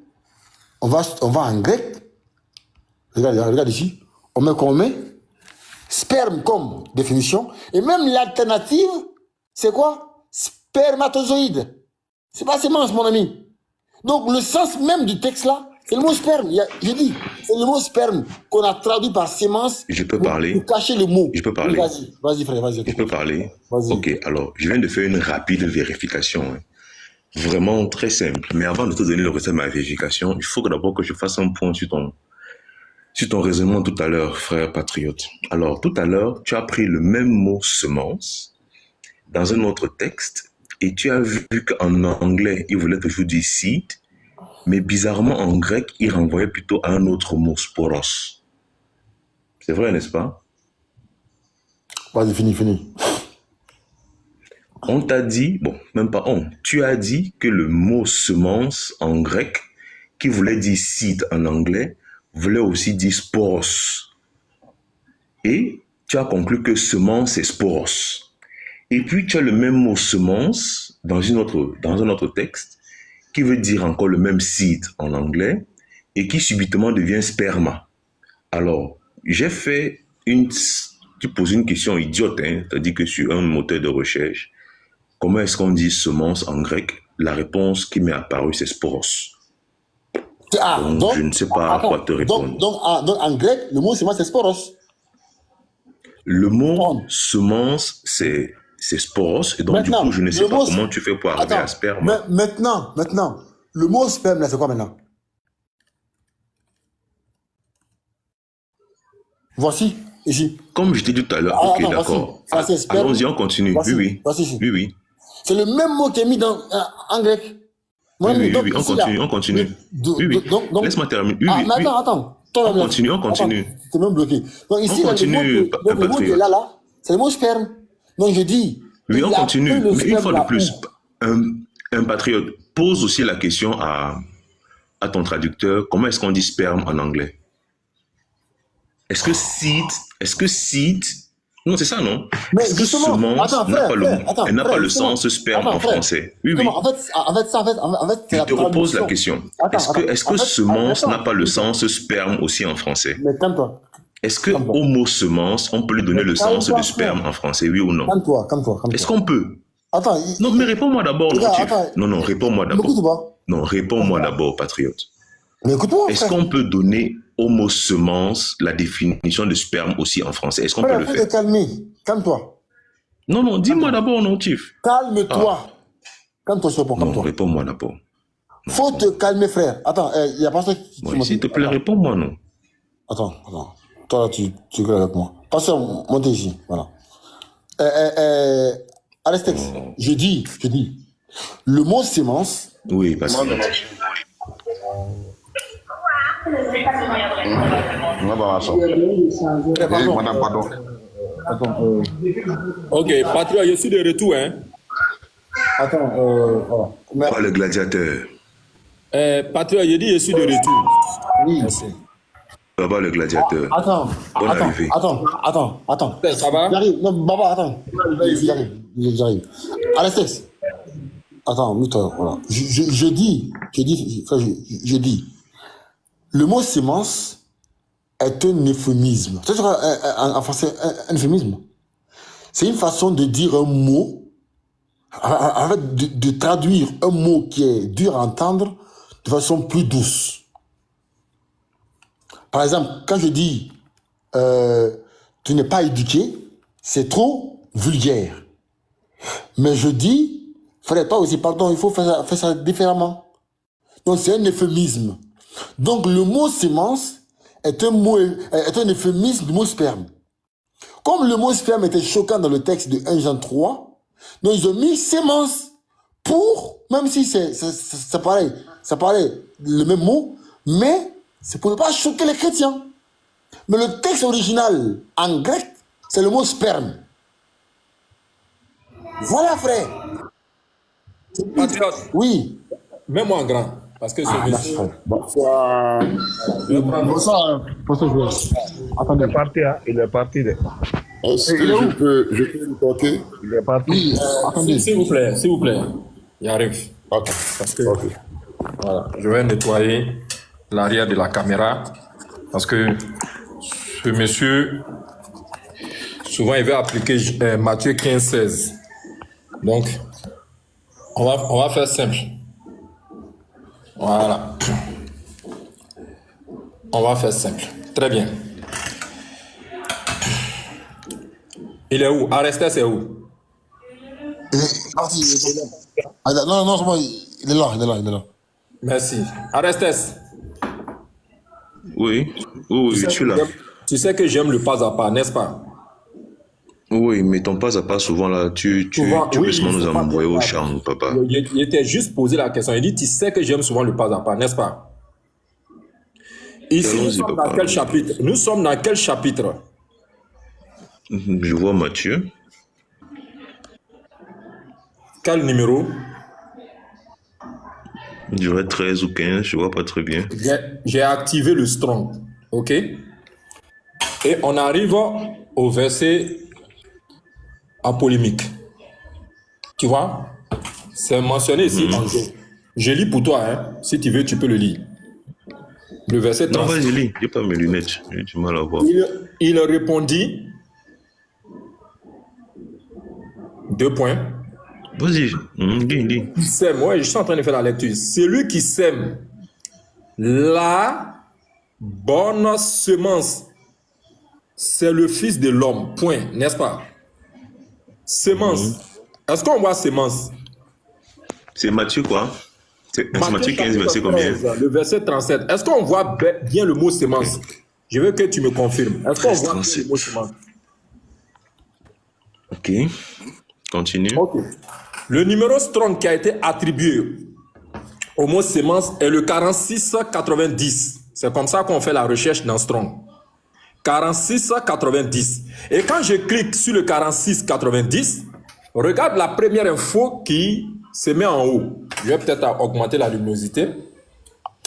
Speaker 3: on va en grec, regarde ici, on met sperme comme définition, et même l'alternative, c'est quoi? Spermatozoïde. C'est pas sémence, mon ami. Donc, le sens même du texte là, c'est le mot sperme. J'ai dit, c'est le mot sperme qu'on a traduit par sémence.
Speaker 15: Je peux parler.
Speaker 3: Pour cacher le mot.
Speaker 15: Je peux parler.
Speaker 3: Vas-y, frère, vas-y.
Speaker 15: Je peux parler. Ok, alors, je viens de faire une rapide vérification. Vraiment très simple. Mais avant de te donner le résultat de ma vérification, il faut d'abord que je fasse un point sur ton raisonnement tout à l'heure, frère patriote. Alors, tout à l'heure, tu as pris le même mot semence dans un autre texte et tu as vu qu'en anglais, il voulait toujours dire seed, mais bizarrement en grec, il renvoyait plutôt à un autre mot, sporos. C'est vrai, n'est-ce pas?
Speaker 3: Vas-y, fini.
Speaker 15: On t'a dit, bon, même pas on, tu as dit que le mot semence en grec, qui voulait dire seed en anglais, voulait aussi dire sporos. Et tu as conclu que semence c'est sporos. Et puis tu as le même mot semence dans un autre texte qui veut dire encore le même seed en anglais et qui subitement devient sperma. Alors, tu poses une question idiote, hein, c'est-à-dire que sur un moteur de recherche, comment est-ce qu'on dit semence en grec? La réponse qui m'est apparue, c'est sporos. Donc, je ne sais pas quoi te répondre.
Speaker 3: Donc, en grec, le mot semence, c'est sporos.
Speaker 15: Le mot semence, c'est sporos. Et donc, maintenant, du coup, je ne sais pas comment tu fais pour arriver à sperme.
Speaker 3: Maintenant, le mot sperme, là, c'est quoi maintenant? Voici, ici.
Speaker 15: Comme je t'ai dit tout à l'heure, ok, d'accord. Allons-y, on continue. Oui.
Speaker 3: C'est le même mot qui est mis en grec.
Speaker 15: Oui, on continue. Oui. Laisse-moi terminer.
Speaker 3: Mais attends.
Speaker 15: On continue.
Speaker 3: T'es même bloqué. Donc ici, le mot qui est là, c'est le mot sperme. Donc je dis...
Speaker 15: Oui, on continue. Mais une fois de plus, un patriote pose aussi la question à ton traducteur, comment est-ce qu'on dit sperme en anglais? Est-ce que seed... Non, c'est ça, non? Est-ce que semence n'a pas le sens sperme en français? Oui.
Speaker 3: En fait,
Speaker 15: je te repose la question. Est-ce que semence n'a pas le sens sperme aussi en français?
Speaker 3: Mais calme-toi.
Speaker 15: Est-ce que au mot semence, on peut lui donner le sens de sperme en français, oui ou non?
Speaker 3: Calme-toi.
Speaker 15: Est-ce qu'on peut?
Speaker 3: Attends.
Speaker 15: Non, mais réponds-moi d'abord. Non, réponds-moi d'abord. Non, réponds-moi d'abord, patriote.
Speaker 3: Mais écoute-moi.
Speaker 15: Est-ce qu'on peut donner au mot semence la définition de sperme aussi en français? Est-ce qu'on peut le faire?
Speaker 3: Calme-toi.
Speaker 15: Non, dis-moi d'abord, non, Chief.
Speaker 3: Calme-toi. Calme-toi, c'est bon, calme-toi.
Speaker 15: Non, réponds-moi d'abord.
Speaker 3: Faut te calmer, frère. Attends, il y a pas ça qui...
Speaker 15: S'il te plaît, réponds-moi, non.
Speaker 3: Attends. Toi, là, tu gueules avec moi. Passez, montez ici, voilà. Aristex, je dis, le mot sémence...
Speaker 15: Oui, parce que...
Speaker 3: Pardon.
Speaker 7: Ok, Patriot, je suis de retour, hein.
Speaker 3: Attends,
Speaker 15: Pas le gladiateur.
Speaker 7: Patriot, je dis je suis de retour.
Speaker 3: Oui.
Speaker 7: Merci.
Speaker 15: Baba le gladiateur.
Speaker 3: Attends.
Speaker 7: Ça va?
Speaker 3: J'arrive. Non, Baba, attends. J'arrive. Aristex. Attends, voilà. Je dis, le mot sémence est un euphémisme. C'est en français un euphémisme. C'est une façon de dire un mot, en fait, de traduire un mot qui est dur à entendre de façon plus douce. Par exemple, quand je dis tu n'es pas éduqué, c'est trop vulgaire. Mais je dis, fallait pas aussi, pardon, il faut faire ça différemment. Donc c'est un euphémisme. Donc le mot sémence est un euphémisme du mot sperme. Comme le mot sperme était choquant dans le texte de 1 Jean 3, donc ils ont mis sémence pour, même si ça paraît le même mot, mais c'est pour ne pas choquer les chrétiens. Mais le texte original en grec, c'est le mot sperme. Voilà, frère.
Speaker 7: Patriote.
Speaker 3: Oui.
Speaker 7: Mets-moi en grand. Parce que ce monsieur.
Speaker 3: Bonsoir.
Speaker 16: Attendez, il est parti.
Speaker 3: Est-ce que je peux lui toquer?
Speaker 16: Il est parti.
Speaker 3: Oui, attendez.
Speaker 7: S'il vous plaît. Il arrive.
Speaker 3: Ok.
Speaker 7: Parce que, voilà, je vais nettoyer l'arrière de la caméra. Parce que ce monsieur, souvent, il veut appliquer Matthieu 15-16. Donc, on va faire simple. Voilà. On va faire simple. Très bien. Il est où? Arestes est où?
Speaker 3: Non, c'est bon, il est là.
Speaker 7: Merci. Arestes.
Speaker 15: Oui, je suis là.
Speaker 7: Tu sais que j'aime le pas à pas, n'est-ce pas?
Speaker 15: Oui, mais ton pas à pas, souvent là, tu peux seulement nous envoyer au champ, papa.
Speaker 7: Il était juste posé la question. Il dit, tu sais que j'aime souvent le pas à pas, n'est-ce pas? Ici, nous sommes dans quel chapitre? Nous sommes dans quel chapitre?
Speaker 15: Je vois Matthieu.
Speaker 7: Quel numéro?
Speaker 15: Je dirais 13 ou 15, je vois pas très bien.
Speaker 7: J'ai activé le strong, ok? Et on arrive au verset en polémique. Tu vois? C'est mentionné ici en jaune. Je lis pour toi, hein? Si tu veux, tu peux le lire. Le verset 30.
Speaker 15: Non, vas-y, lis. J'ai pas mes lunettes. J'ai du mal à voir.
Speaker 7: Il répondit. 2 points.
Speaker 15: Vas-y, lis.
Speaker 7: Il sème, ouais, je suis en train de faire la lecture. Celui qui sème la bonne semence, c'est le Fils de l'homme. Point, n'est-ce pas? Semence. Est-ce qu'on voit semence?
Speaker 15: C'est Matthieu quoi? C'est Matthieu 15, verset combien?
Speaker 7: Le verset 37. Est-ce qu'on voit bien le mot semence? Je veux que tu me confirmes. Est-ce qu'on voit bien le mot semence?
Speaker 15: Ok. Continue.
Speaker 7: Ok. Le numéro strong qui a été attribué au mot semence est le 4690. C'est comme ça qu'on fait la recherche dans strong. 4690. Et quand je clique sur le 4690, regarde la première info qui se met en haut. Je vais peut-être augmenter la luminosité.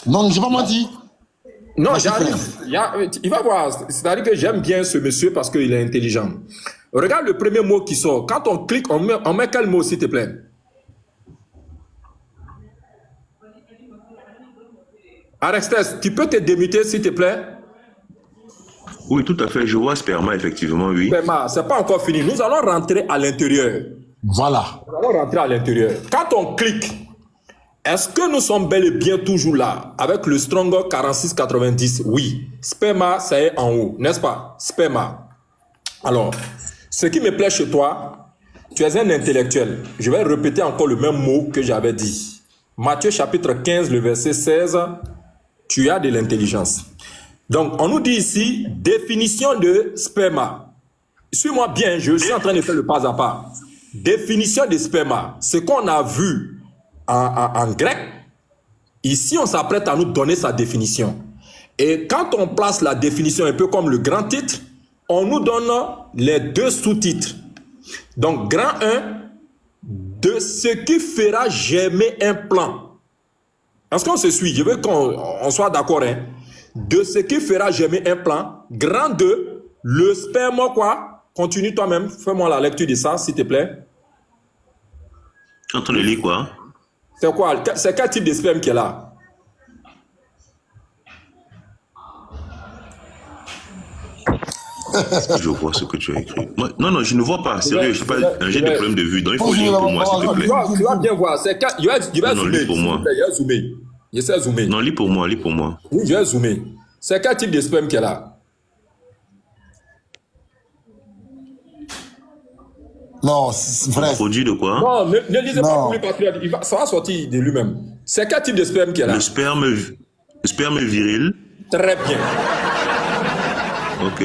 Speaker 3: Non, j'ai pas menti.
Speaker 7: Non, j'arrive. Il va voir. C'est-à-dire que j'aime bien ce monsieur parce qu'il est intelligent. Regarde le premier mot qui sort. Quand on clique, on met quel mot, s'il te plaît? Arestes, tu peux te démuter, s'il te plaît?
Speaker 15: Oui, tout à fait. Je vois sperma, effectivement, oui.
Speaker 7: Sperma, c'est pas encore fini. Nous allons rentrer à l'intérieur.
Speaker 3: Voilà.
Speaker 7: Nous allons rentrer à l'intérieur. Quand on clique, est-ce que nous sommes bel et bien toujours là avec le Stronger 4690? Oui. Sperma, ça est en haut, n'est-ce pas? Sperma. Alors, ce qui me plaît chez toi, tu es un intellectuel. Je vais répéter encore le même mot que j'avais dit. Matthieu chapitre 15, le verset 16, tu as de l'intelligence. Donc, on nous dit ici, définition de sperma. Suis-moi bien, je suis en train de faire le pas à pas. Définition de sperma. Ce qu'on a vu en grec, ici, on s'apprête à nous donner sa définition. Et quand on place la définition un peu comme le grand titre, on nous donne les 2 sous-titres. Donc, grand 1, de ce qui fera germer un plant. Est-ce qu'on se suit? Je veux qu'on soit d'accord, hein? De ce qui fera germer un plant. Grand 2, le sperme, quoi? Continue toi-même. Fais-moi la lecture de ça, s'il te plaît.
Speaker 15: Tu es en train de lire quoi?
Speaker 7: C'est quoi? C'est quel type de sperme qui est là?
Speaker 15: Je vois ce que tu as écrit. Moi, non, je ne vois pas. Sérieux, je ne suis pas j'ai des problèmes de vue. Donc, il faut lire pour moi, s'il te plaît.
Speaker 7: Tu vas bien voir. Je vais zoomer.
Speaker 15: Lis pour moi.
Speaker 7: Je vais zoomer. J'essaie de zoomer.
Speaker 15: Non, lis pour moi, lis pour moi.
Speaker 7: Oui, je vais zoomer. C'est quel type de sperme qui est là?
Speaker 3: Non, vrai.
Speaker 15: Produit de quoi?
Speaker 7: Non, ne lisez pas pour lui, patriote. Ça va sortir de lui-même. C'est quel type de sperme qui est là?
Speaker 15: Le sperme viril.
Speaker 7: Très bien.
Speaker 15: Ok.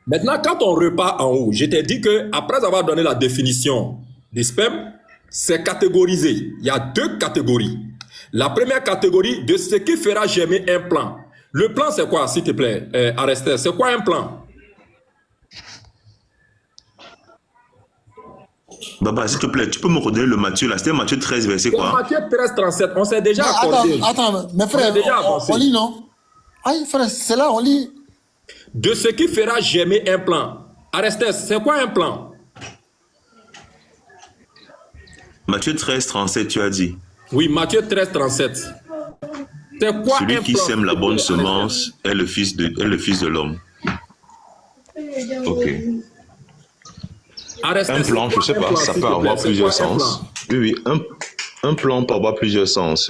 Speaker 7: Maintenant, quand on repart en haut, je t'ai dit que après avoir donné la définition des spermes, c'est catégorisé. Il y a 2 catégories. La première catégorie de ce qui fera germer un plant. Le plant, c'est quoi, s'il te plaît, Arestes? C'est quoi un plant?
Speaker 15: Baba, s'il te plaît, tu peux me redonner le Matthieu là? C'était Matthieu 13, verset quoi?
Speaker 7: Matthieu 13, 37. On s'est déjà accordé.
Speaker 3: Attends, mes frères, on lit, non? Aïe, frère, c'est là, on lit.
Speaker 7: De ce qui fera germer un plant. Arestes, c'est quoi un plant?
Speaker 15: Matthieu 13, 37, tu as dit.
Speaker 7: Oui, Matthieu 13, 37. C'est quoi
Speaker 15: Celui
Speaker 7: un
Speaker 15: qui
Speaker 7: plant?
Speaker 15: sème la bonne semence est le fils de l'homme. Ok.
Speaker 7: Arestes,
Speaker 15: Un plan, je ne sais pas, ça peut avoir plusieurs sens. Oui, un plan peut avoir plusieurs sens.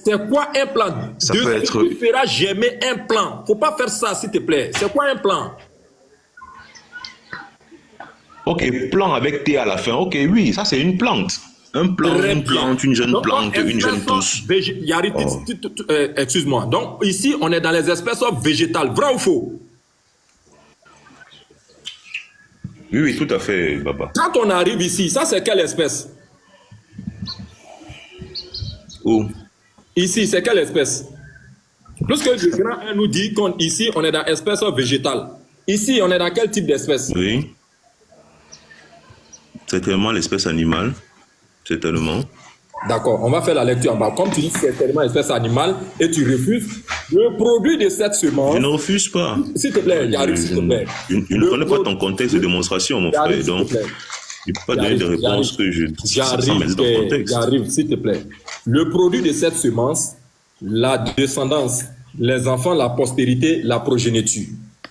Speaker 7: C'est quoi un plan?
Speaker 15: Ça peut être...
Speaker 7: Tu feras germer un plan. Faut pas faire ça, s'il te plaît. C'est quoi un plan?
Speaker 15: Ok, plan avec T à la fin. Ok, oui, ça c'est une plante. Un plan, une plante, une jeune plante, une jeune pousse.
Speaker 7: Excuse-moi. Donc ici, on est dans les espèces végétales. Vrai ou faux?
Speaker 15: Oui, tout à fait, Baba.
Speaker 7: Quand on arrive ici, ça c'est quelle espèce?
Speaker 15: Où?
Speaker 7: Ici, c'est quelle espèce? Lorsque le grand 1 nous dit qu'ici, on est dans espèce végétale. Ici, on est dans quel type d'espèce?
Speaker 15: Oui. Certainement l'espèce animale. Certainement.
Speaker 7: D'accord, on va faire la lecture en bas. Comme tu dis certainement espèce animale et tu refuses, le produit de cette semence...
Speaker 15: Je ne refuse pas.
Speaker 7: S'il te plaît, Yarib, s'il te plaît.
Speaker 15: Je ne connais pas ton contexte de démonstration, mon frère. Donc, je ne peux pas donner des réponses que je...
Speaker 7: J'arrive, s'il te plaît. Le produit de cette semence, la descendance, les enfants, la postérité, la progéniture.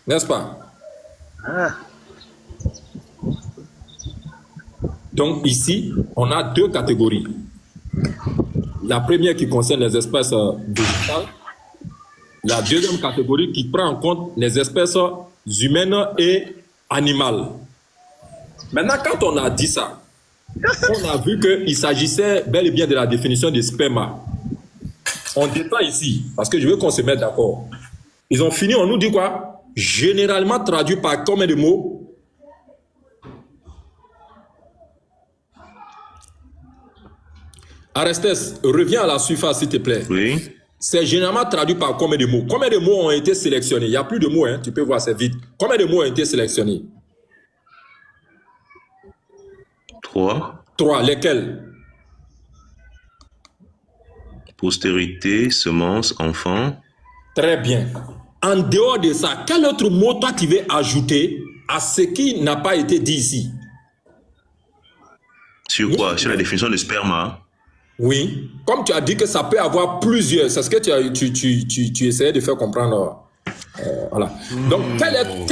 Speaker 7: N'est-ce pas? Donc ici, on a 2 catégories. La première qui concerne les espèces végétales. La deuxième catégorie qui prend en compte les espèces humaines et animales. Maintenant, quand on a dit ça, on a vu qu'il s'agissait bel et bien de la définition des sperma. On détend ici, parce que je veux qu'on se mette d'accord. Ils ont fini, on nous dit quoi? Généralement traduit par combien de mots? Arestes, reviens à la surface, s'il te plaît.
Speaker 15: Oui.
Speaker 7: C'est généralement traduit par combien de mots? Combien de mots ont été sélectionnés? Il n'y a plus de mots, hein? Tu peux voir, c'est vite. Combien de mots ont été sélectionnés?
Speaker 15: 3.
Speaker 7: 3, lesquels?
Speaker 15: Postérité, semence, enfant.
Speaker 7: Très bien. En dehors de ça, quel autre mot toi tu veux ajouter à ce qui n'a pas été dit ici?
Speaker 15: Sur quoi? Sur la définition de sperma?
Speaker 7: Oui. Comme tu as dit que ça peut avoir plusieurs, c'est ce que tu essayais de faire comprendre. Voilà. Donc,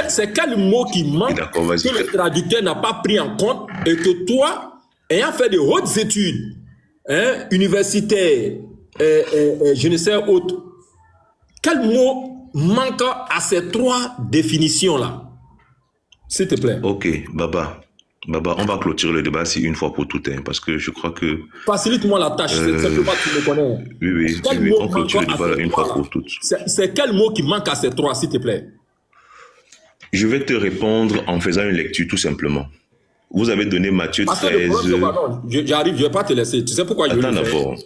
Speaker 7: c'est quel mot qui manque que le traducteur n'a pas pris en compte et que toi, ayant fait de hautes études, universitaires, je ne sais autre, quel mot manque à ces 3 définitions-là? S'il te plaît.
Speaker 15: Ok, Baba, on va clôturer le débat ici une fois pour toutes, hein, parce que je crois que...
Speaker 7: Facilite-moi la tâche, c'est simplement tu me connais.
Speaker 15: Oui, on clôture le débat une fois pour toutes.
Speaker 7: C'est quel mot qui manque à ces 3, s'il te plaît?
Speaker 15: Je vais te répondre en faisant une lecture, tout simplement. Vous avez donné Matthieu 13...
Speaker 7: J'arrive, je ne vais pas te laisser. Tu sais pourquoi je vais le faire?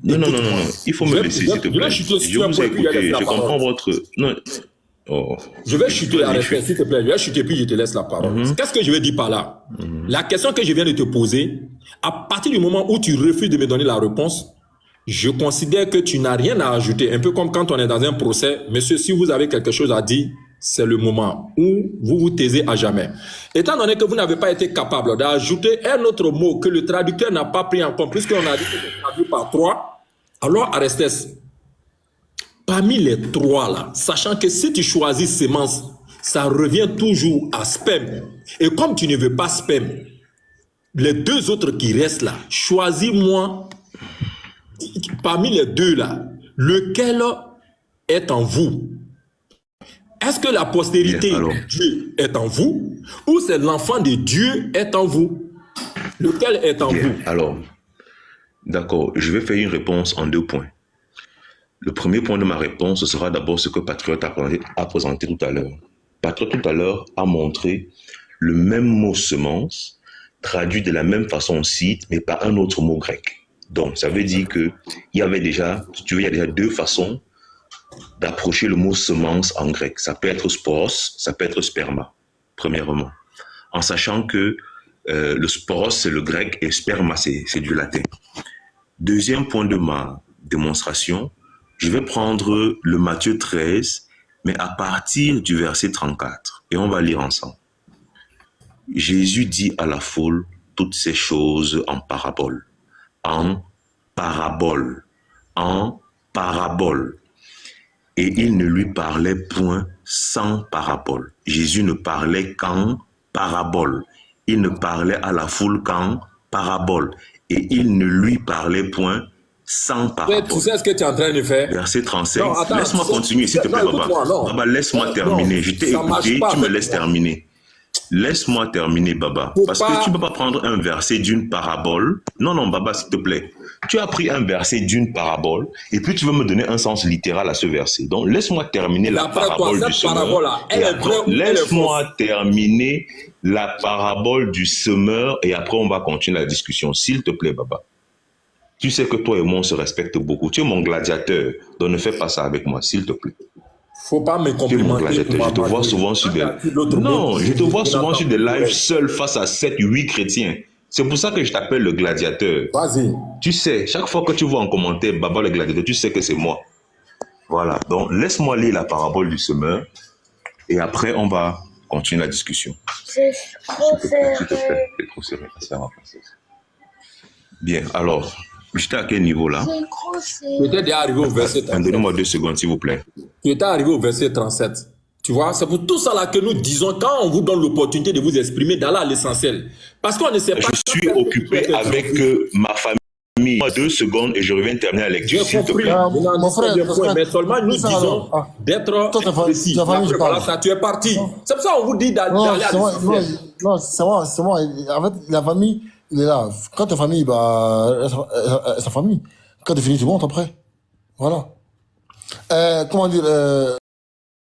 Speaker 15: Non, il faut me laisser, s'il te plaît. Je vous ai écouté, je comprends votre... Non. Oh.
Speaker 7: Je vais chuter, arrête, s'il te plaît. Je vais chuter, puis je te laisse la parole. Qu'est-ce que je vais dire par là? La question que je viens de te poser, à partir du moment où tu refuses de me donner la réponse, je considère que tu n'as rien à ajouter. Un peu comme quand on est dans un procès. Monsieur, si vous avez quelque chose à dire, c'est le moment où vous vous taisez à jamais. Étant donné que vous n'avez pas été capable d'ajouter un autre mot que le traducteur n'a pas pris en compte, puisqu'on a dit que c'est traduit par 3, alors Arestes, parmi les 3 là, sachant que si tu choisis sémence, ça revient toujours à sperme. Et comme tu ne veux pas sperme, les 2 autres qui restent là, choisis-moi parmi les 2 là, lequel est en vous? Est-ce que la postérité de Dieu est en vous ou c'est l'enfant de Dieu est en vous? Lequel est en vous?
Speaker 15: Alors, d'accord, je vais faire une réponse en 2 points. Le premier point de ma réponse, ce sera d'abord ce que Patriote a présenté tout à l'heure. Patriote tout à l'heure a montré le même mot semence, traduit de la même façon aussi, mais par un autre mot grec. Donc, ça veut dire que il y avait déjà, si tu veux, il y a déjà 2 façons d'approcher le mot semence en grec. Ça peut être sporos, ça peut être sperma, premièrement. En sachant que le sporos, c'est le grec et sperma, c'est du latin. Deuxième point de ma démonstration, je vais prendre le Matthieu 13, mais à partir du verset 34. Et on va lire ensemble. Jésus dit à la foule toutes ces choses en parabole. En parabole. En parabole. Et il ne lui parlait point sans parabole. Jésus ne parlait qu'en parabole. Il ne parlait à la foule qu'en parabole. Et il ne lui parlait point sans parabole.
Speaker 7: Tu sais ce que tu es en train de faire?
Speaker 15: Verset 35. Laisse-moi continuer, s'il te plaît, Baba. Baba, laisse-moi terminer. Je t'ai écouté, tu me laisses terminer. Laisse-moi terminer, Baba. Parce que tu ne peux pas prendre un verset d'une parabole. Non, non, Baba, s'il te plaît. Tu as pris un verset d'une parabole et puis tu veux me donner un sens littéral à ce verset. Donc, laisse-moi terminer la parabole du semeur. Laisse-moi terminer la parabole du semeur et après, on va continuer la discussion. S'il te plaît, Baba. Tu sais que toi et moi, on se respecte beaucoup. Tu es mon gladiateur. Donc, ne fais pas ça avec moi, s'il te plaît.
Speaker 7: Faut pas me complimenter.
Speaker 15: Je te vois souvent sur des... Non, je te vois souvent sur des lives seul face à 7, 8 chrétiens. C'est pour ça que je t'appelle le gladiateur.
Speaker 7: Vas-y.
Speaker 15: Tu sais, chaque fois que tu vois en commentaire Baba le gladiateur, tu sais que c'est moi. Voilà. Donc, laisse-moi lire la parabole du semeur et après, on va continuer la discussion.
Speaker 17: C'est trop serré.
Speaker 15: S'il te plaît, c'est trop serré. Bien, alors, j'étais à quel niveau là?
Speaker 17: C'est trop serré.
Speaker 7: Tu étais déjà arrivé au verset 37.
Speaker 15: Donnez-moi 2 secondes, s'il vous plaît.
Speaker 7: Tu étais arrivé au verset 37. Tu vois, c'est pour tout ça là que nous disons, quand on vous donne l'opportunité de vous exprimer, d'aller à l'essentiel. Parce qu'on ne sait pas...
Speaker 15: Je suis occupé avec ma famille. 2 secondes et je reviens terminer la lecture.
Speaker 7: J'ai compris.
Speaker 3: Mon frère,
Speaker 7: mais seulement nous disons d'être précis. Voilà, ça, tu es parti. C'est pour ça qu'on vous dit d'aller à l'essentiel.
Speaker 3: Non, c'est moi. En fait, la famille, il est là. Quand ta famille, bah, sa famille. Quand tu finis, tu montes après. Voilà. Comment dire,